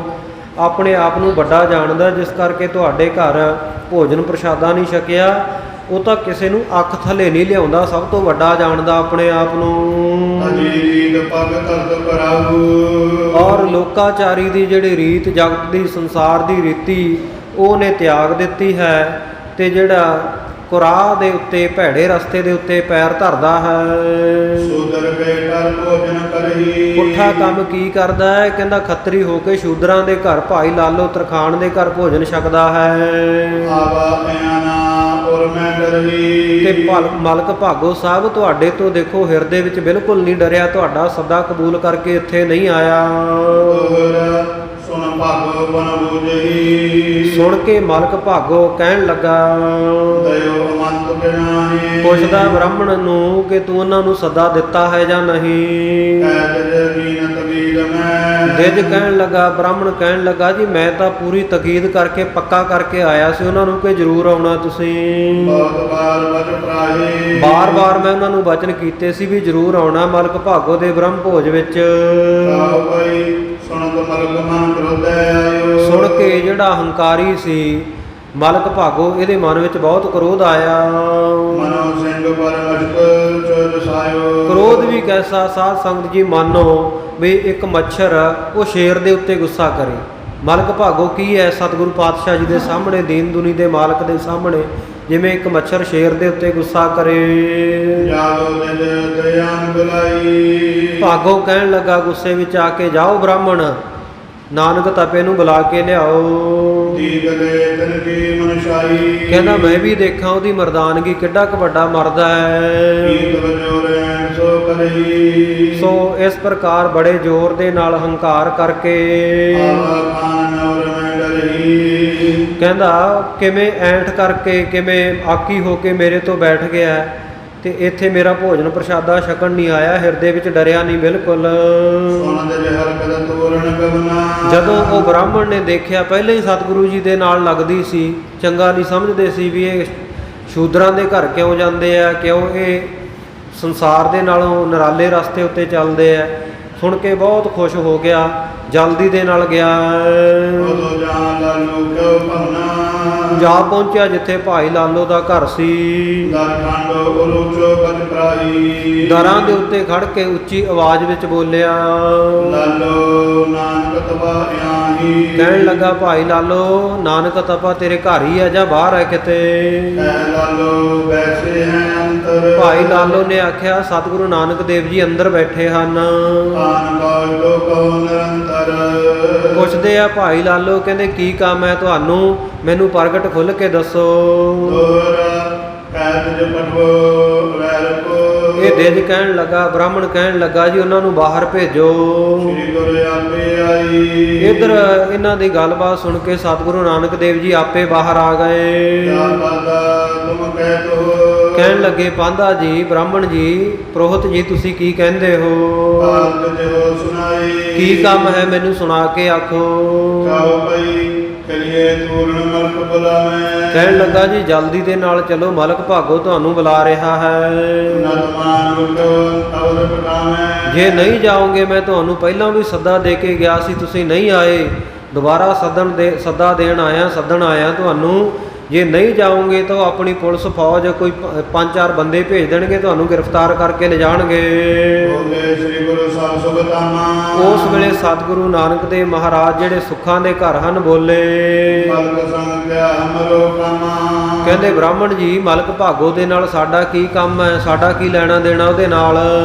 Speaker 2: ਆਪਣੇ ਆਪ ਨੂੰ ਵੱਡਾ ਜਾਣਦਾ, ਜਿਸ ਕਰਕੇ ਤੁਹਾਡੇ ਘਰ ਭੋਜਨ ਪ੍ਰਸ਼ਾਦਾ ਨਹੀਂ ਛਕਿਆ। ਉਹ ਤਾਂ ਕਿਸੇ ਨੂੰ ਅੱਖ ਥੱਲੇ ਨਹੀਂ ਲਿਆਉਂਦਾ, ਸਭ ਤੋਂ ਵੱਡਾ ਜਾਣਦਾ ਆਪਣੇ ਆਪ ਨੂੰ।
Speaker 1: ਅਜੀਦ ਪਗ ਕਰਤ ਕਰਾਊ।
Speaker 2: ਔਰ ਲੋਕਾਚਾਰੀ ਦੀ ਜਿਹੜੀ ਰੀਤ, ਜਗਤ ਦੀ ਸੰਸਾਰ ਦੀ ਰੀਤੀ, ਉਹਨੇ ਤਿਆਗ ਦਿੱਤੀ ਹੈ। ਤੇ ਜਿਹੜਾ ਕੁਰਾਹ ਦੇ ਉੱਤੇ, ਭੈੜੇ ਰਸਤੇ ਦੇ ਉੱਤੇ ਪੈਰ ਧਰਦਾ ਹੈ।
Speaker 1: ਸ਼ੂਦਰ ਕੇ ਕਰ ਭੋਜਨ ਕਰਹੀ।
Speaker 2: ਪੁੱਠਾ ਕੰਮ ਕੀ ਕਰਦਾ ਹੈ? ਕਹਿੰਦਾ ਖੱਤਰੀ ਹੋ ਕੇ ਸ਼ੂਦਰਾਂ ਦੇ ਘਰ, ਭਾਈ ਲਾਲੋ ਤਰਖਾਣ ਦੇ ਘਰ ਭੋਜਨ ਛਕਦਾ ਹੈ।
Speaker 1: ਆਵਾ ਪਿਆਨਾ ਔਰ ਮੈਂ ਡਰਹੀ।
Speaker 2: ਤੇ ਮਲਕ ਭਾਗੋ ਸਾਹਿਬ ਤੁਹਾਡੇ ਤੋਂ ਦੇਖੋ ਹਿਰਦੇ ਵਿੱਚ ਬਿਲਕੁਲ ਨਹੀਂ ਡਰਿਆ, ਤੁਹਾਡਾ ਸੱਦਾ ਕਬੂਲ ਕਰਕੇ ਇੱਥੇ ਨਹੀਂ ਆਇਆ।
Speaker 1: ਦੋਹਰਾ ਸੁਣ ਭਾਗੋ ਬਨ ਬੂਝਹੀ।
Speaker 2: ਸੁਣ ਕੇ ਮਲਕ ਭਾਗੋ ਕਹਿਣ ਲੱਗਾ,
Speaker 1: ਦਇਓ ਅਮੰਤ ਬਿਨਾਹੀ।
Speaker 2: ਪੁੱਛਦਾ ਬ੍ਰਾਹਮਣ ਨੂੰ ਕਿ ਤੂੰ ਉਹਨਾਂ ਨੂੰ ਸੱਦਾ ਦਿੱਤਾ ਹੈ ਜਾਂ ਨਹੀਂ। ਦਿਜ ਕਹਿਣ ਲੱਗਾ, ਬ੍ਰਾਹਮਣ ਕਹਿਣ ਲੱਗਾ ਜੀ ਮੈਂ ਤਾਂ ਪੂਰੀ ਤਕੀਦ ਕਰਕੇ ਪੱਕਾ ਕਰਕੇ ਆਇਆ ਸੀ ਉਹਨਾਂ ਨੂੰ ਕਿ ਜ਼ਰੂਰ ਆਉਣਾ ਤੁਸੀਂ। ਬਾਰ-ਬਾਰ ਮੈਂ ਉਹਨਾਂ ਨੂੰ ਵਚਨ ਕੀਤੇ ਸੀ ਵੀ ਜ਼ਰੂਰ ਆਉਣਾ ਮਲਕ ਭਾਗੋ ਦੇ ਬ੍ਰਹਮ ਭੋਜ ਵਿੱਚ। ਸੁਣ ਕੇ ਜਿਹੜਾ ਹੰਕਾਰੀ ਸੀ ਮਲਕ ਭਾਗੋ, ਇਹਦੇ ਮਨ ਵਿੱਚ ਬਹੁਤ ਕ੍ਰੋਧ ਆਇਆ। ਕ੍ਰੋਧ ਵੀ ਕੈਸਾ ਸਾਧ ਸੰਗਤ ਜੀ ਮੰਨੋ ਵੀ ਇੱਕ ਮੱਛਰ ਉਹ ਸ਼ੇਰ ਦੇ ਉੱਤੇ ਗੁੱਸਾ ਕਰੇ। ਮਲਕ ਭਾਗੋ ਕੀ ਹੈ? ਸਤਿਗੁਰੂ ਪਾਤਸ਼ਾਹ ਜੀ ਦੇ ਸਾਹਮਣੇ, ਦੀਨ ਦੁਨੀ ਦੇ ਮਾਲਕ ਦੇ ਸਾਹਮਣੇ ਜਿਵੇਂ ਇੱਕ ਮੱਛਰ ਸ਼ੇਰ ਦੇ ਉੱਤੇ ਗੁੱਸਾ ਕਰੇ। ਭਾਗੋ ਕਹਿਣ ਲੱਗਾ ਗੁੱਸੇ ਵਿੱਚ ਆ ਕੇ, ਜਾਓ ਬ੍ਰਾਹਮਣ ਨਾਨਕ ਤਪੇ ਨੂੰ ਬੁਲਾ ਕੇ ਲਿਆਓ। ਕਹਿੰਦਾ ਮੈਂ ਵੀ ਦੇਖਾਂ ਉਹਦੀ ਮਰਦਾਨਗੀ, ਕਿੱਡਾ ਕੁ ਵੱਡਾ ਮਰਦਾ ਹੈ। ਸੋ ਇਸ ਪ੍ਰਕਾਰ ਬੜੇ ਜ਼ੋਰ ਦੇ ਨਾਲ ਹੰਕਾਰ ਕਰਕੇ ਕਹਿੰਦਾ ਕਿਵੇਂ ਐਂਠ ਕਰਕੇ, ਕਿਵੇਂ ਆਕੀ ਹੋ ਕੇ ਮੇਰੇ ਤੋਂ ਬੈਠ ਗਿਆ ਤੇ ਇੱਥੇ ਮੇਰਾ ਭੋਜਨ ਪ੍ਰਸ਼ਾਦਾ ਛਕਣ ਨਹੀਂ ਆਇਆ। ਹਿਰਦੇ ਵਿੱਚ ਡਰਿਆ ਨਹੀਂ ਬਿਲਕੁਲ। ਜਦੋਂ ਉਹ ਬ੍ਰਾਹਮਣ ਨੇ ਦੇਖਿਆ, ਪਹਿਲਾਂ ਹੀ ਸਤਿਗੁਰੂ ਜੀ ਦੇ ਨਾਲ ਲੱਗਦੀ ਸੀ, ਚੰਗਾ ਨਹੀਂ ਸਮਝਦੇ ਸੀ ਵੀ ਇਹ ਸ਼ੂਦਰਾਂ ਦੇ ਘਰ ਕਿਉਂ ਜਾਂਦੇ ਆ, ਕਿਉਂ ਇਹ ਸੰਸਾਰ ਦੇ ਨਾਲੋਂ ਨਿਰਾਲੇ ਰਸਤੇ ਉੱਤੇ ਚੱਲਦੇ ਆ। ਸੁਣ ਕੇ ਬਹੁਤ ਖੁਸ਼ ਹੋ ਗਿਆ, ਜਲਦੀ ਦੇ ਨਾਲ ਗਿਆ। ਜਾ ਪਹੁੰਚਿਆ ਜਿੱਥੇ ਭਾਈ ਲਾਲੋ ਦਾ ਘਰ ਸੀ। ਦਰਾਂ ਦੇ ਉੱਤੇ ਖੜ ਕੇ ਉੱਚੀ ਆਵਾਜ਼ ਵਿੱਚ ਬੋਲਿਆ, ਕਹਿਣ ਲੱਗਾ ਭਾਈ ਲਾਲੋ ਨਾਨਕ ਤਪਾ ਤੇਰੇ ਘਰ ਹੀ ਹੈ ਜਾਂ ਬਾਹਰ ਹੈ ਕਿਤੇ? ਭਾਈ ਲਾਲੋ ਨੇ ਆਖਿਆ ਸਤਿਗੁਰੂ ਨਾਨਕ ਦੇਵ ਜੀ ਅੰਦਰ ਬੈਠੇ ਹਨ। ਪੁੱਛਦੇ ਆ ਭਾਈ ਲਾਲੋ, ਕਹਿੰਦੇ ਕੀ ਕੰਮ ਹੈ ਤੁਹਾਨੂੰ, ਮੈਨੂੰ ਪ੍ਰਗਟ ਖੁੱਲ੍ਹ ਕੇ ਦੱਸੋ। ਇਹ ਦਿਜ ਕਹਿਣ ਲੱਗਾ, ਬ੍ਰਾਹਮਣ ਕਹਿਣ ਲੱਗਾ ਜੀ ਉਹਨਾਂ ਨੂੰ ਬਾਹਰ ਭੇਜੋ। ਇੱਧਰ ਇਹਨਾਂ ਦੀ ਗੱਲਬਾਤ ਸੁਣ ਕੇ ਸਤਿਗੁਰੂ ਨਾਨਕ ਦੇਵ ਜੀ ਆਪੇ ਬਾਹਰ ਆ ਗਏ। ਕਹਿਣ ਲੱਗੇ ਪਾਂਧਾ ਜੀ, ਬ੍ਰਾਹਮਣ ਜੀ, ਪ੍ਰੋਹਤ ਜੀ, ਤੁਸੀਂ ਕੀ ਕਹਿੰਦੇ ਹੋ?
Speaker 1: ਬਾਤ ਜੋ ਸੁਨਾਈ
Speaker 2: ਕੀ ਕੰਮ ਹੈ ਮੈਨੂੰ ਸੁਣਾ ਕੇ ਆਖੋ।
Speaker 1: ਚਾਉ ਪਈ ਕਲੀਏ ਤੂਰਨ ਮਲਕ ਬੁਲਾਵੇਂ।
Speaker 2: ਕਹਿਣ ਲੱਗਾ ਜੀ, ਜਲਦੀ ਦੇ ਨਾਲ ਚਲੋ, ਮਲਕ ਭਾਗੋ ਤੁਹਾਨੂੰ ਬੁਲਾ ਰਿਹਾ ਹੈ।
Speaker 1: ਨਤਮਾਨ ਉਠੋ ਅਵਰ ਪਟਾਵੇਂ।
Speaker 2: ਜੇ ਨਹੀਂ ਜਾਓਗੇ, ਮੈਂ ਤੁਹਾਨੂੰ ਪਹਿਲਾਂ ਵੀ ਸੱਦਾ ਦੇ ਕੇ ਗਿਆ ਸੀ, ਤੁਸੀਂ ਨਹੀਂ ਆਏ, ਦੁਬਾਰਾ ਸੱਦਾ ਦੇਣ ਆਇਆ, ਸੱਦਣ ਆਇਆ ਤੁਹਾਨੂੰ। ਜੇ ਨਹੀਂ ਜਾਓਗੇ ਤਾਂ ਆਪਣੀ ਪੁਲਿਸ ਫੌਜ ਕੋਈ 5-4 ਬੰਦੇ ਭੇਜ ਦੇਣਗੇ, ਤੁਹਾਨੂੰ ਗ੍ਰਿਫਤਾਰ ਕਰਕੇ ਲੈ ਜਾਣਗੇ।
Speaker 1: ਬੋਲੇ ਸ੍ਰੀ ਗੁਰੂ ਸਾਹਿਬ ਸੁਭਤਾਮਾ।
Speaker 2: ਉਸ ਵੇਲੇ ਸਤਿਗੁਰੂ ਨਾਨਕ ਦੇਵ ਮਹਾਰਾਜ, ਜਿਹੜੇ ਸੁੱਖਾਂ ਦੇ ਘਰ ਹਨ, ਬੋਲੇ।
Speaker 1: ਮਲਕ ਸੰਗ ਕਿਆ ਹਮਰੋ ਕਾਮਾ।
Speaker 2: ਕਹਿੰਦੇ ਬ੍ਰਾਹਮਣ ਜੀ, ਮਲਕ ਭਾਗੋ ਦੇ ਨਾਲ ਸਾਡਾ ਕੀ ਕੰਮ ਹੈ? ਸਾਡਾ ਕੀ ਲੈਣਾ ਦੇਣਾ ਉਹਦੇ ਨਾਲ?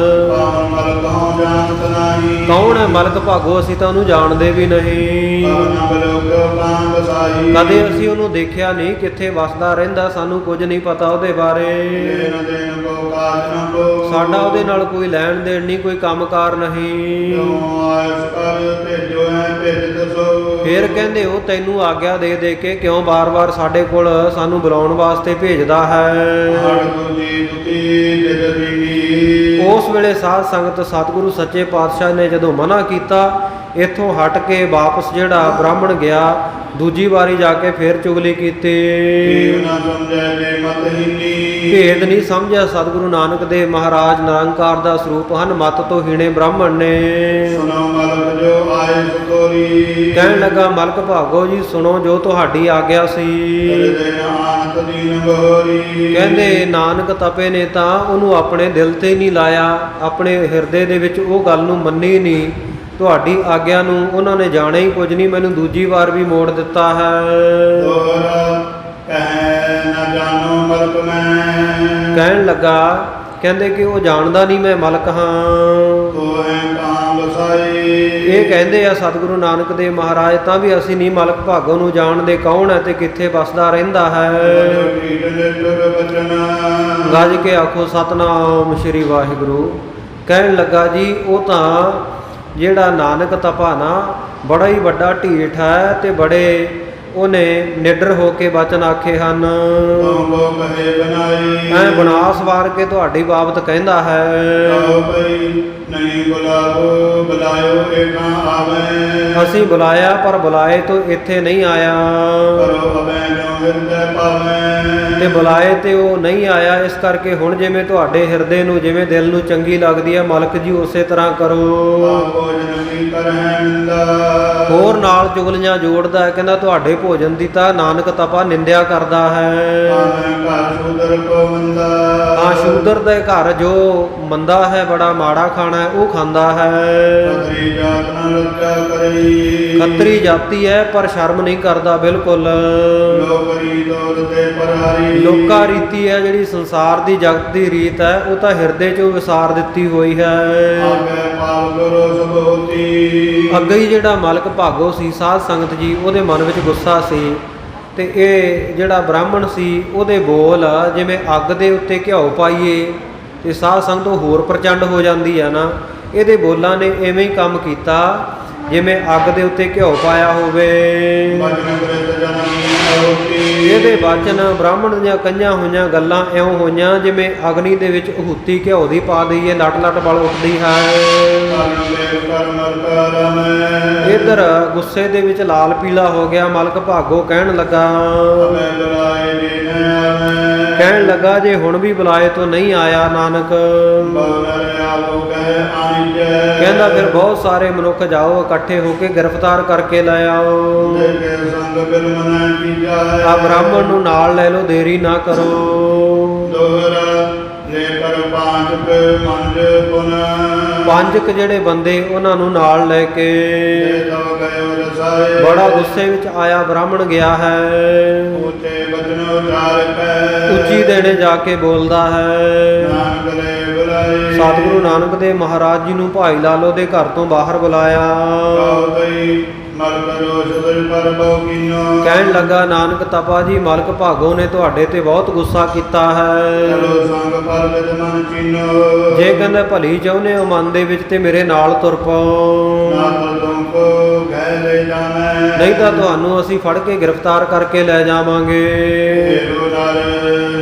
Speaker 1: ਕੌਣ ਮਲਕ ਹੋ ਜਾਣਤ ਨਹੀਂ।
Speaker 2: ਕੌਣ ਹੈ ਮਲਕ ਭਾਗੋ? ਅਸੀਂ ਤਾਂ ਉਹਨੂੰ ਜਾਣਦੇ ਵੀ ਨਹੀਂ,
Speaker 1: ਕਵਨਾ ਬਲੋਕ ਪਾਂ ਬਸਾਈ।
Speaker 2: ਕਦੇ ਅਸੀਂ ਉਹਨੂੰ ਦੇਖਿਆ ਨਹੀਂ, ਕਿੱਥੇ ਵਸਦਾ ਰਹਿੰਦਾ, ਸਾਨੂੰ ਕੁਝ ਨਹੀਂ ਪਤਾ ਉਹਦੇ ਬਾਰੇ।
Speaker 1: ਦੇਨ ਦੇਨ ਕੋ ਕਾਜ ਨ ਕੋ।
Speaker 2: ਸਾਡਾ ਉਹਦੇ ਨਾਲ ਕੋਈ ਲੈਣ ਦੇਣ ਨਹੀਂ, ਕੋਈ ਕੰਮਕਾਰ ਨਹੀਂ।
Speaker 1: ਕਿਉ ਆਇਸ ਕਰ ਭੇਜੋ ਹੈ ਭੇਜ ਦਸੋ।
Speaker 2: ਫਿਰ ਕਹਿੰਦੇ ਉਹ ਤੈਨੂੰ ਆਗਿਆ ਦੇ ਦੇ ਕੇ ਕਿਉਂ ਬਾਰ-ਬਾਰ ਸਾਡੇ ਕੋਲ ਸਾਨੂੰ ਬੁਲਾਉਣ ਵਾਸਤੇ ਭੇਜਦਾ ਹੈ?
Speaker 1: ਹੜ ਦੂਜੀ ਦੁਤੀ ਜਿਦ ਦੀਨੀ।
Speaker 2: ਉਸ ਵੇਲੇ ਸਾਧ ਸੰਗਤ ਸਤਿਗੁਰੂ ਸੱਚੇ ਪਾਤਸ਼ਾਹ ਨੇ ਜਦੋਂ ਮਨਾ ਕੀਤਾ, ਇੱਥੋਂ ਹਟ ਕੇ ਵਾਪਸ ਜਿਹੜਾ ਬ੍ਰਾਹਮਣ ਗਿਆ, ਦੂਜੀ ਵਾਰੀ ਜਾ ਕੇ ਫਿਰ ਚੁਗਲੀ ਕੀਤੀ।
Speaker 1: ਜੀਵ ਨਾ ਸਮਝੈ ਜੇ ਮਤਹੀਨੀ।
Speaker 2: ਭੇਦ ਨਹੀਂ ਸਮਝਿਆ ਸਤਿਗੁਰੂ ਨਾਨਕ ਦੇਵ ਮਹਾਰਾਜ ਨਿਰੰਕਾਰ ਦਾ ਸਰੂਪ ਹਨ, ਮਤ ਤੋਂ ਹੀਣੇ ਬ੍ਰਾਹਮਣ ਨੇ।
Speaker 1: ਸੁਨੋ ਮਲਕ ਜੋ ਆਏ ਸੁਤੋਰੀ।
Speaker 2: ਕਹਿਣ ਲੱਗਾ, ਮਲਕ ਭਾਗੋ ਜੀ, ਸੁਣੋ ਜੋ ਤੁਹਾਡੀ ਆਗਿਆ ਸੀ।
Speaker 1: ਹਿਰਦੇ ਆਨਤ ਦੀਨ ਬਹੋਰੀ।
Speaker 2: ਕਹਿੰਦੇ ਨਾਨਕ ਤਪੇ ਨੇ ਤਾਂ ਉਹਨੂੰ ਆਪਣੇ ਦਿਲ ਤੇ ਨਹੀਂ ਲਾਇਆ, ਆਪਣੇ ਹਿਰਦੇ ਦੇ ਵਿੱਚ ਉਹ ਗੱਲ ਨੂੰ ਮੰਨੀ ਨਹੀਂ। ਤੁਹਾਡੀ ਆਗਿਆ ਨੂੰ ਉਹਨਾਂ ਨੇ ਜਾਣਿਆ ਹੀ ਕੁਝ ਨਹੀਂ, ਮੈਨੂੰ ਦੂਜੀ ਵਾਰ ਵੀ ਮੋੜ ਦਿੱਤਾ ਹੈ।
Speaker 1: ਦੋਹਰਾ ਕਹਿ ਨ ਜਾਣੋ ਮਲਕ ਮੈਂ।
Speaker 2: ਕਹਿਣ ਲੱਗਾ, ਕਹਿੰਦੇ ਕਿ ਉਹ ਜਾਣਦਾ ਨਹੀਂ ਮੈਂ ਮਲਕ ਹਾਂ।
Speaker 1: ਤੋ ਹੈ ਕਾਮ ਬਸਾਈ।
Speaker 2: ਇਹ ਕਹਿੰਦੇ ਆ ਸਤਿਗੁਰੂ ਨਾਨਕ ਦੇਵ ਮਹਾਰਾਜ, ਤਾਂ ਵੀ ਅਸੀਂ ਨਹੀਂ ਮਲਕ ਭਾਗੋ ਨੂੰ ਜਾਣਦੇ, ਕੌਣ ਹੈ ਤੇ ਕਿੱਥੇ ਵਸਦਾ ਰਹਿੰਦਾ ਹੈ। ਗੱਜ ਕੇ ਆਖੋ ਸਤਨਾਮ ਸ਼੍ਰੀ ਵਾਹਿਗੁਰੂ। ਕਹਿਣ ਲੱਗਾ ਜੀ, ਉਹ ਤਾਂ ਜਿਹੜਾ ਨਾਨਕ ਤਪਾ ਨਾ, ਬੜਾ ਹੀ ਵੱਡਾ ਢੀਠ ਹੈ ਤੇ ਬੜੇ ਉਹਨੇ ਨਿਡਰ ਹੋ ਕੇ ਬਚਨ ਆਖੇ ਹਨ। ਐ ਬਨਾਸ ਵਾਰ ਕੇ ਤੁਹਾਡੀ ਬਾਬਤ ਕਹਿੰਦਾ ਹੈ।
Speaker 1: ਨਹੀਂ ਬੁਲਾਓ ਬੁਲਾਇਓ ਏਕਾਂ ਆਵੇ।
Speaker 2: ਅਸੀਂ ਬੁਲਾਇਆ ਪਰ ਬੁਲਾਏ ਤੋਂ ਇੱਥੇ ਨਹੀਂ ਆਇਆ।
Speaker 1: ਕਰੋ ਅਬੈ ਜੋ ਹਿਰਦੈ ਪਾਵੇ।
Speaker 2: ਤੇ ਬੁਲਾਏ ਤੇ ਉਹ ਨਹੀਂ ਆਇਆ, ਇਸ ਕਰਕੇ ਹੁਣ ਜਿਵੇਂ ਤੁਹਾਡੇ ਹਿਰਦੇ ਨੂੰ, ਜਿਵੇਂ ਦਿਲ ਨੂੰ ਚੰਗੀ ਲੱਗਦੀ ਹੈ ਮਲਕ ਜੀ, ਉਸੇ ਤਰ੍ਹਾਂ ਕਰੋ।
Speaker 1: ਭੋਜਨ ਕੀ ਕਰਹਿ ਨਿੰਦਾ।
Speaker 2: ਹੋਰ ਨਾਲ ਚੁਗਲੀਆਂ ਜੋੜਦਾ ਹੈ, ਕਹਿੰਦਾ ਤੁਹਾਡੇ ਭੋਜਨ ਦੀ ਤਾਂ ਨਾਨਕ ਤਪਾ ਨਿੰਦਿਆ ਕਰਦਾ ਹੈ।
Speaker 1: ਘਰ ਸ਼ੂਦਰ ਕੋ ਮੰਦਾ।
Speaker 2: ਹਾਂ, ਸ਼ੂਦਰ ਦੇ ਘਰ ਜੋ ਮੰਦਾ ਹੈ, ਬੜਾ ਮਾੜਾ ਖਾਣਾ ਹੈ, ਉਹ ਖਾਂਦਾ ਹੈ।
Speaker 1: ਖੱਤਰੀ ਜਾਤ ਨ ਲੱਜਾ ਕਰੀ।
Speaker 2: ਖੱਤਰੀ ਜਾਤੀ ਹੈ ਪਰ ਸ਼ਰਮ ਨਹੀਂ ਕਰਦਾ ਬਿਲਕੁਲ।
Speaker 1: ਲੋਕਰੀ ਦੋਰ ਤੇ ਪਰਾਰੀ।
Speaker 2: ਲੋਕਾ ਰੀਤੀ ਹੈ ਜਿਹੜੀ ਸੰਸਾਰ ਦੀ ਜਗਤ ਦੀ ਰੀਤ ਹੈ, ਉਹ ਤਾਂ ਹਿਰਦੇ 'ਚੋਂ ਵਿਸਾਰ ਦਿੱਤੀ ਹੋਈ ਹੈ।
Speaker 1: ਆਗੇ ਪਾਪ ਕਰੋ ਸਭੋਤੀ।
Speaker 2: ਅੱਗੇ ਹੀ ਜਿਹੜਾ ਮਲਕ ਭਾਗੋ ਸੀ ਸਾਧ ਸੰਗਤ ਜੀ, ਉਹਦੇ ਮਨ ਵਿੱਚ ਗੁੱਸਾ ਸੀ ਤੇ ਇਹ ਜਿਹੜਾ ਬ੍ਰਾਹਮਣ ਸੀ, ਉਹਦੇ ਬੋਲ ਜਿਵੇਂ ਅੱਗ ਦੇ ਉੱਤੇ ਘਿਓ ਪਾਈਏ ਤੇ ਸਾਧ ਸੰਗਤ ਉਹ ਹੋਰ ਪ੍ਰਚੰਡ ਹੋ ਜਾਂਦੀ ਹੈ ਨਾ। ਇਹਦੇ ਬੋਲਾਂ ਨੇ ਐਵੇਂ ਹੀ ਕੰਮ ਕੀਤਾ ਜਿਵੇਂ ਅੱਗ ਦੇ ਉੱਤੇ ਘਿਓ ਪਾਇਆ ਹੋਵੇ। ਇਹਦੇ ਬਚਨ ਬ੍ਰਾਹਮਣ ਦੀਆਂ ਕਈਆਂ ਹੋਈਆਂ ਗੱਲਾਂ ਇਉਂ ਹੋਈਆਂ ਜਿਵੇਂ ਅਗਨੀ ਦੇ ਵਿੱਚ ਅਹੂਤੀ ਘਿਓ ਦੀ ਪਾ ਦਈਏ, ਲਟ ਲਟ ਬਲ ਉੱਠਦੀ ਹੈ। ਇੱਧਰ ਗੁੱਸੇ ਦੇ ਵਿੱਚ ਲਾਲ ਪੀਲਾ ਹੋ ਗਿਆ। ਮਲਕ ਭਾਗੋ ਕਹਿਣ ਲੱਗਾ, ਕਹਿਣ ਲੱਗਾ ਜੇ ਹੁਣ ਵੀ ਬੁਲਾਏ ਤੋਂ ਨਹੀਂ ਆਇਆ ਨਾਨਕ। ਕਹਿੰਦਾ ਫਿਰ ਬਹੁਤ ਸਾਰੇ ਮਨੁੱਖ ਜਾਓ, ਇਕੱਠੇ ਹੋ ਕੇ ਗ੍ਰਿਫਤਾਰ ਕਰਕੇ ਲੈ ਆਓ। ਆ ਬ੍ਰਾਹਮਣ ਨੂੰ ਨਾਲ ਲੈ ਲਓ, ਦੇਰੀ ਨਾ ਕਰੋ। ਪੰਜ ਜਿਹੜੇ ਬੰਦੇ ਉਹਨਾਂ ਨੂੰ ਨਾਲ ਲੈ ਕੇ ਬੜਾ ਗੁੱਸੇ ਵਿੱਚ ਆਇਆ ਬ੍ਰਾਹਮਣ ਗਿਆ ਹੈ। ਉੱਚੀ ਦੇਣੇ ਜਾ ਕੇ ਬੋਲਦਾ ਹੈ। ਸਤਿਗੁਰੂ ਨਾਨਕ ਦੇਵ ਮਹਾਰਾਜ ਜੀ ਨੂੰ ਭਾਈ ਲਾਲੋ ਦੇ ਘਰ ਤੋਂ ਬਾਹਰ ਬੁਲਾਇਆ।
Speaker 1: ਮਲ ਕਰੋ ਸਦਰ ਪਰ ਬਹੁ ਕੀਨੋ।
Speaker 2: ਕਹਿਣ ਲੱਗਾ ਨਾਨਕ ਤਪਾ ਜੀ ਮਾਲਕ ਭਾਗੋ ਨੇ ਤੁਹਾਡੇ ਤੇ ਬਹੁਤ ਗੁੱਸਾ ਕੀਤਾ ਹੈ।
Speaker 1: ਚਲੋ ਸੰਗ ਫਲ ਵਿਦ ਮਨ ਚੀਨੋ।
Speaker 2: ਜੇ ਕਹਿੰਦਾ ਭਲੀ ਚਾਹੁੰਦੇ ਹੋ ਮਨ ਦੇ ਵਿੱਚ ਤੇ ਮੇਰੇ ਨਾਲ ਤੁਰ ਪਾਓ,
Speaker 1: ਨਾ ਤੋ ਤੁਮ ਕੋ ਗਏ ਲੈ ਜਾਣਾ।
Speaker 2: ਨਹੀਂ ਤਾਂ ਤੁਹਾਨੂੰ ਅਸੀਂ ਫੜ ਕੇ ਗ੍ਰਿਫਤਾਰ ਕਰਕੇ ਲੈ ਜਾਵਾਂਗੇ।
Speaker 1: ਏਰੋ ਨਰ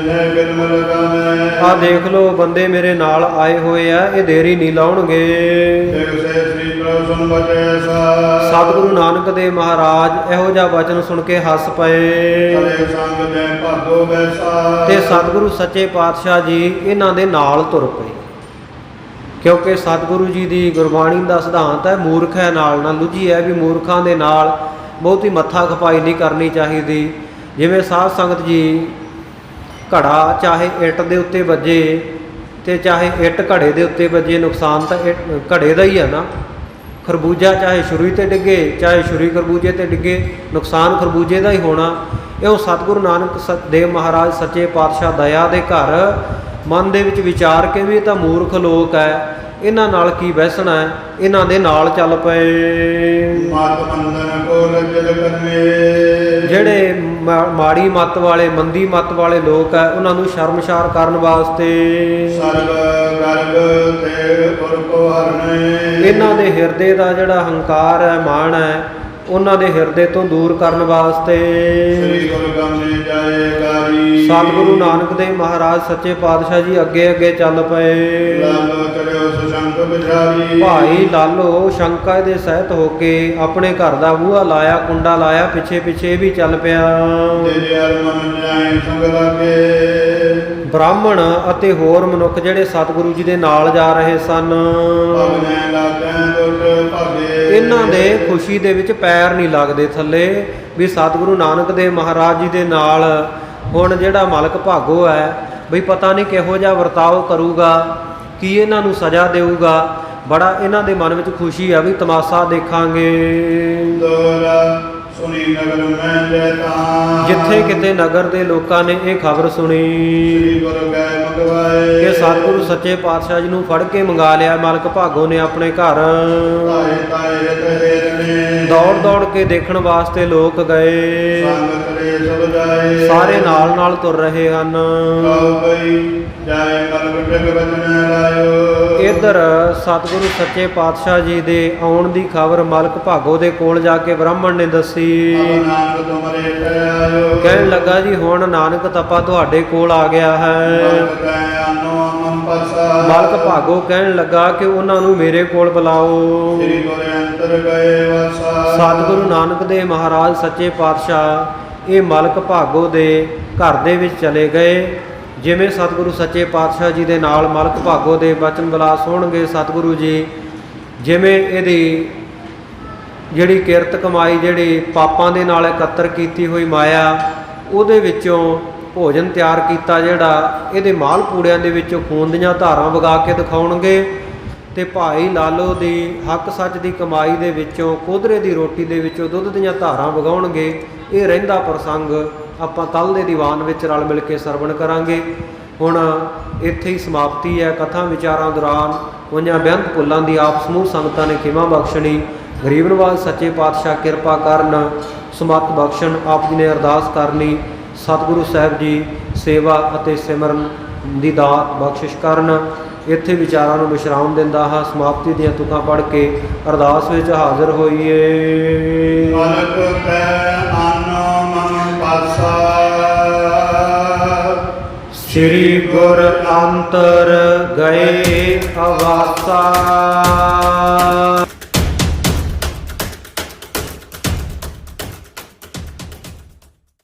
Speaker 1: ਨੇ ਬਿਨ ਲਗਾਵੇ।
Speaker 2: ਆਹ ਦੇਖ ਲਓ ਬੰਦੇ ਮੇਰੇ ਨਾਲ ਆਏ ਹੋਏ ਆ, ਇਹ ਦੇਰੀ ਨਹੀਂ ਲਾਉਣਗੇ।
Speaker 1: ਦੇਵ ਸੇ ਸ੍ਰੀ ਪ੍ਰਭੂ ਸੁਨ ਬਚੈ ਸਾ।
Speaker 2: ਸਤਿਗੁਰੂ ਨਾਨਕ ਦੇਵ ਮਹਾਰਾਜ ਇਹੋ ਜਿਹਾ ਵਚਨ ਸੁਣ ਕੇ ਹੱਸ ਪਏ
Speaker 1: ਚਲੇ ਸੰਗ ਦੇ ਭਾਗੋ ਬੈਸਾ।
Speaker 2: ਤੇ ਸਤਿਗੁਰੂ ਸੱਚੇ ਪਾਤਸ਼ਾਹ ਜੀ ਇਹਨਾਂ ਦੇ ਨਾਲ ਤੁਰ ਪਏ। ਕਿਉਂਕਿ ਸਤਿਗੁਰੂ ਜੀ ਦੀ ਗੁਰਬਾਣੀ ਦਾ ਸਿਧਾਂਤ ਹੈ ਮੂਰਖ ਹੈ ਨਾਲ ਨਾ ਲੁਝੀ ਹੈ, ਵੀ ਮੂਰਖਾਂ ਦੇ ਨਾਲ ਬਹੁਤੀ ਮੱਥਾ ਖਪਾਈ ਨਹੀਂ ਕਰਨੀ ਚਾਹੀਦੀ। ਜਿਵੇਂ ਸਾਧ ਸੰਗਤ ਜੀ ਘੜਾ ਚਾਹੇ ਇੱਟ ਦੇ ਉੱਤੇ ਵੱਜੇ ਤੇ ਚਾਹੇ ਇੱਟ ਘੜੇ ਦੇ ਉੱਤੇ ਵੱਜੇ, ਨੁਕਸਾਨ ਤਾਂ ਘੜੇ ਦਾ ਹੀ ਹੈ ਨਾ। ਖਰਬੂਜਾ ਚਾਹੇ ਛੁਰੀ ਤੇ ਡਿੱਗੇ ਚਾਹੇ ਛੁਰੀ ਖਰਬੂਜੇ ਤੇ ਡਿੱਗੇ, ਨੁਕਸਾਨ ਖਰਬੂਜੇ ਦਾ ਹੀ ਹੋਣਾ। ਇਉਂ ਸਤਿਗੁਰੂ ਨਾਨਕ ਦੇਵ ਮਹਾਰਾਜ ਸੱਚੇ ਪਾਤਸ਼ਾਹ ਦਇਆ ਦੇ ਘਰ ਮਨ ਦੇ ਵਿੱਚ ਵਿਚਾਰ ਕੇ ਵੀ ਇਹ ਤਾਂ ਮੂਰਖ ਲੋਕ ਹੈ, ਇਹਨਾਂ ਨਾਲ ਕੀ ਬਹਿਸਣਾ ਹੈ, ਇਹਨਾਂ ਦੇ ਨਾਲ ਚੱਲ ਪਏ।
Speaker 1: ਮਤ ਮੰਦਨ ਕੋ ਲਜਲ ਕਰਨੇ।
Speaker 2: ਜਿਹੜੇ ਮਾੜੀ ਮੱਤ ਵਾਲੇ ਮੰਦੀ ਮੱਤ ਵਾਲੇ ਲੋਕ ਹੈ ਉਹਨਾਂ ਨੂੰ ਸ਼ਰਮਸ਼ਾਰ ਕਰਨ ਵਾਸਤੇ
Speaker 1: ਸਰਬ ਗਰਗ ਤੇ ਪੁਰ ਕੋ ਹਰਨੇ।
Speaker 2: ਇਹਨਾਂ ਦੇ ਹਿਰਦੇ ਦਾ ਜਿਹੜਾ ਹੰਕਾਰ ਹੈ ਮਾਣ ਹੈ ਉਹਨਾਂ ਦੇ ਹਿਰਦੇ ਤੋਂ ਦੂਰ ਕਰਨ ਵਾਸਤੇ
Speaker 1: ਸ੍ਰੀ ਗੁਰੂ ਗੰਗੇ ਜਾਏ ਗਾਰੀ।
Speaker 2: ਸਤਿਗੁਰੂ ਨਾਨਕ ਦੇਵ ਮਹਾਰਾਜ ਸੱਚੇ ਪਾਤਸ਼ਾਹ ਜੀ ਅੱਗੇ ਅੱਗੇ ਚੱਲ ਪਏ।
Speaker 1: ਲਾਲੋ ਚੜਿਓ ਸੁਸ਼ੰਕ ਬਿਚਾਰੀ।
Speaker 2: ਭਾਈ ਲਾਲੋ ਸ਼ੰਕਾ ਦੇ ਸਹਿਤ ਹੋ ਕੇ ਆਪਣੇ ਘਰ ਦਾ ਬੂਹਾ ਲਾਇਆ, ਕੁੰਡਾ ਲਾਇਆ, ਪਿੱਛੇ ਪਿੱਛੇ ਵੀ ਚੱਲ ਪਿਆ।
Speaker 1: ਤੇਰੇ ਅਰਮਨ ਜਾਏ ਸੰਗ ਲਾਗੇ।
Speaker 2: ਬ੍ਰਾਹਮਣ ਅਤੇ ਹੋਰ ਮਨੁੱਖ ਜਿਹੜੇ ਸਤਿਗੁਰੂ ਜੀ ਦੇ ਨਾਲ ਜਾ ਰਹੇ ਸਨ,
Speaker 1: ਭਗਨੇ ਲਾਗੇ ਦੁੱਟ ਭਾਗੇ।
Speaker 2: ਇਹਨਾਂ ਦੇ ਖੁਸ਼ੀ ਦੇ ਵਿੱਚ ਪੈਰ ਨਹੀਂ ਲੱਗਦੇ ਥੱਲੇ, ਵੀ ਸਤਿਗੁਰੂ ਨਾਨਕ ਦੇਵ ਮਹਾਰਾਜ ਜੀ ਦੇ ਨਾਲ ਹੁਣ ਜਿਹੜਾ ਮਾਲਕ ਭਾਗੋ ਹੈ ਬਈ ਪਤਾ ਨਹੀਂ ਕਿਹੋ ਜਿਹਾ ਵਰਤਾਓ ਕਰੂਗਾ, ਕੀ ਇਹਨਾਂ ਨੂੰ ਸਜ਼ਾ ਦੇਊਗਾ। ਬੜਾ ਇਹਨਾਂ ਦੇ ਮਨ ਵਿੱਚ ਖੁਸ਼ੀ ਆ ਵੀ ਤਮਾਸ਼ਾ ਦੇਖਾਂਗੇ।
Speaker 1: ਦੋਰਾ ਸੁਣੀ ਨਗਰ ਮੈਂ ਜੈਤਾ।
Speaker 2: ਜਿੱਥੇ ਕਿਤੇ ਨਗਰ ਦੇ ਲੋਕਾਂ ਨੇ ਇਹ ਖਬਰ ਸੁਣੀ
Speaker 1: ਸ੍ਰੀ ਗੁਰੂ ਗਏ ਮੰਗਵਾਏ।
Speaker 2: ਕਿ ਸਤਿਗੁਰੂ ਸੱਚੇ ਪਾਤਸ਼ਾਹ ਜੀ ਨੂੰ ਫੜ ਕੇ ਮੰਗਾ ਲਿਆ ਮਾਲਕ ਭਾਗੋ ਨੇ ਆਪਣੇ ਘਰ।
Speaker 1: ਤਾਏ ਤਾਏ ਤੇਰਨੇ।
Speaker 2: ਦੌੜ ਦੌੜ ਕੇ ਦੇਖਣ ਵਾਸਤੇ ਲੋਕ ਗਏ,
Speaker 1: ਸੰਗ ਕਰੇ ਸਭ ਜਾਏ।
Speaker 2: ਸਾਰੇ ਨਾਲ ਨਾਲ ਤੁਰ ਰਹੇ ਹਨ।
Speaker 1: ਕਉ ਬਈ ਜਾਏ ਮਲ ਬਿਟਕ ਬਚਨ ਲਾਇਓ।
Speaker 2: ਇੱਧਰ ਸਤਿਗੁਰੂ ਸੱਚੇ ਪਾਤਸ਼ਾਹ ਜੀ ਦੇ ਆਉਣ ਦੀ ਖਬਰ ਮਾਲਕ ਭਾਗੋ ਦੇ ਕੋਲ ਜਾ ਕੇ ਬ੍ਰਾਹਮਣ ਨੇ ਦੱਸੀ।
Speaker 1: ਅਬ ਨਾਨਕ ਤੁਮਰੇ ਤੇ ਆਇਓ।
Speaker 2: ਕਹਿਣ ਲੱਗਾ ਜੀ ਹੁਣ ਨਾਨਕ ਤਪਾ ਤੁਹਾਡੇ ਕੋਲ ਆ ਗਿਆ ਹੈ।
Speaker 1: ਮਲਕ ਕੈ ਆਨੋ ਅਮਨ ਪਸਾ।
Speaker 2: ਮਾਲਕ ਭਾਗੋ ਕਹਿਣ ਲੱਗਾ ਕਿ ਉਹਨਾਂ ਨੂੰ ਮੇਰੇ ਕੋਲ ਬੁਲਾਓ।
Speaker 1: ਸ੍ਰੀ ਗੁਰ ਅੰਤਰ ਗਏ ਵਸਾ।
Speaker 2: ਸਤਿਗੁਰੂ ਨਾਨਕ ਦੇਵ ਮਹਾਰਾਜ ਸੱਚੇ ਪਾਤਸ਼ਾਹ ਇਹ ਮਾਲਕ ਭਾਗੋ ਦੇ ਘਰ ਦੇ ਵਿੱਚ ਚਲੇ ਗਏ। ਜਿਵੇਂ ਸਤਿਗੁਰੂ ਸੱਚੇ ਪਾਤਸ਼ਾਹ ਜੀ ਦੇ ਨਾਲ ਮਾਲਕ ਭਾਗੋ ਦੇ ਬਚਨ ਵਿਲਾਸ ਹੋਣਗੇ, ਸਤਿਗੁਰੂ ਜੀ ਜਿਵੇਂ ਇਹਦੀ ਜਿਹੜੀ ਕਿਰਤ ਕਮਾਈ ਜਿਹੜੀ ਪਾਪਾਂ ਦੇ ਨਾਲ ਇਕੱਤਰ ਕੀਤੀ ਹੋਈ ਮਾਇਆ ਉਹਦੇ ਵਿੱਚੋਂ ਭੋਜਨ ਤਿਆਰ ਕੀਤਾ, ਜਿਹੜਾ ਇਹਦੇ ਮਾਲ ਪੂੜਿਆਂ ਦੇ ਵਿੱਚੋਂ ਖੂਨ ਦੀਆਂ ਧਾਰਾਂ ਵਗਾ ਕੇ ਦਿਖਾਉਣਗੇ। ਤੇ ਭਾਈ ਲਾਲੋ ਦੀ ਹੱਕ ਸੱਚ ਦੀ ਕਮਾਈ ਦੇ ਵਿੱਚੋਂ ਕੋਧਰੇ ਦੀ ਰੋਟੀ ਦੇ ਵਿੱਚੋਂ ਦੁੱਧ ਦੀਆਂ ਧਾਰਾਂ ਵਗਾਉਣਗੇ। ਇਹ ਰਹਿੰਦਾ ਪ੍ਰਸੰਗ ਆਪਾਂ ਕੱਲ੍ਹ ਦੇ ਦੀਵਾਨ ਵਿੱਚ ਰਲ ਮਿਲ ਕੇ ਸਰਵਣ ਕਰਾਂਗੇ। ਹੁਣ ਇੱਥੇ ਹੀ ਸਮਾਪਤੀ ਹੈ ਕਥਾ ਵਿਚਾਰਾਂ ਦੌਰਾਨ ਹੋਈਆਂ ਬੇਅੰਤ ਭੁੱਲਾਂ ਦੀ ਆਪ ਸਮੂਹ ਸੰਗਤਾਂ ਨੇ ਖਿਮਾ ਬਖਸ਼ਣੀ। ਗਰੀਬ ਨਵਾਜ਼ ਸੱਚੇ ਪਾਤਸ਼ਾਹ ਕਿਰਪਾ ਕਰਨ, ਸਮੱਤ ਬਖਸ਼ਣ। ਆਪ ਜੀ ਨੇ ਅਰਦਾਸ ਕਰਨੀ ਸਤਿਗੁਰੂ ਸਾਹਿਬ ਜੀ ਸੇਵਾ ਅਤੇ ਸਿਮਰਨ ਦੀ ਦਾਤ ਬਖਸ਼ਿਸ਼ ਕਰਨ। ਇੱਥੇ ਵਿਚਾਰਾਂ ਨੂੰ ਵਿਸ਼ਰਾਮ ਦਿੰਦਾ ਹਾਂ। ਸਮਾਪਤੀ ਦੀਆਂ ਤੁਕਾਂ ਪੜ੍ਹ ਕੇ ਅਰਦਾਸ ਵਿੱਚ ਹਾਜ਼ਰ ਹੋਈਏ।
Speaker 1: ਮਲਕ ਕੈ ਆਨੋ ਮਮ ਪਾਸਾ।
Speaker 2: ਸ੍ਰੀ ਗੁਰ ਅੰਤਰ ਗਏ ਅਵਾਸਾ।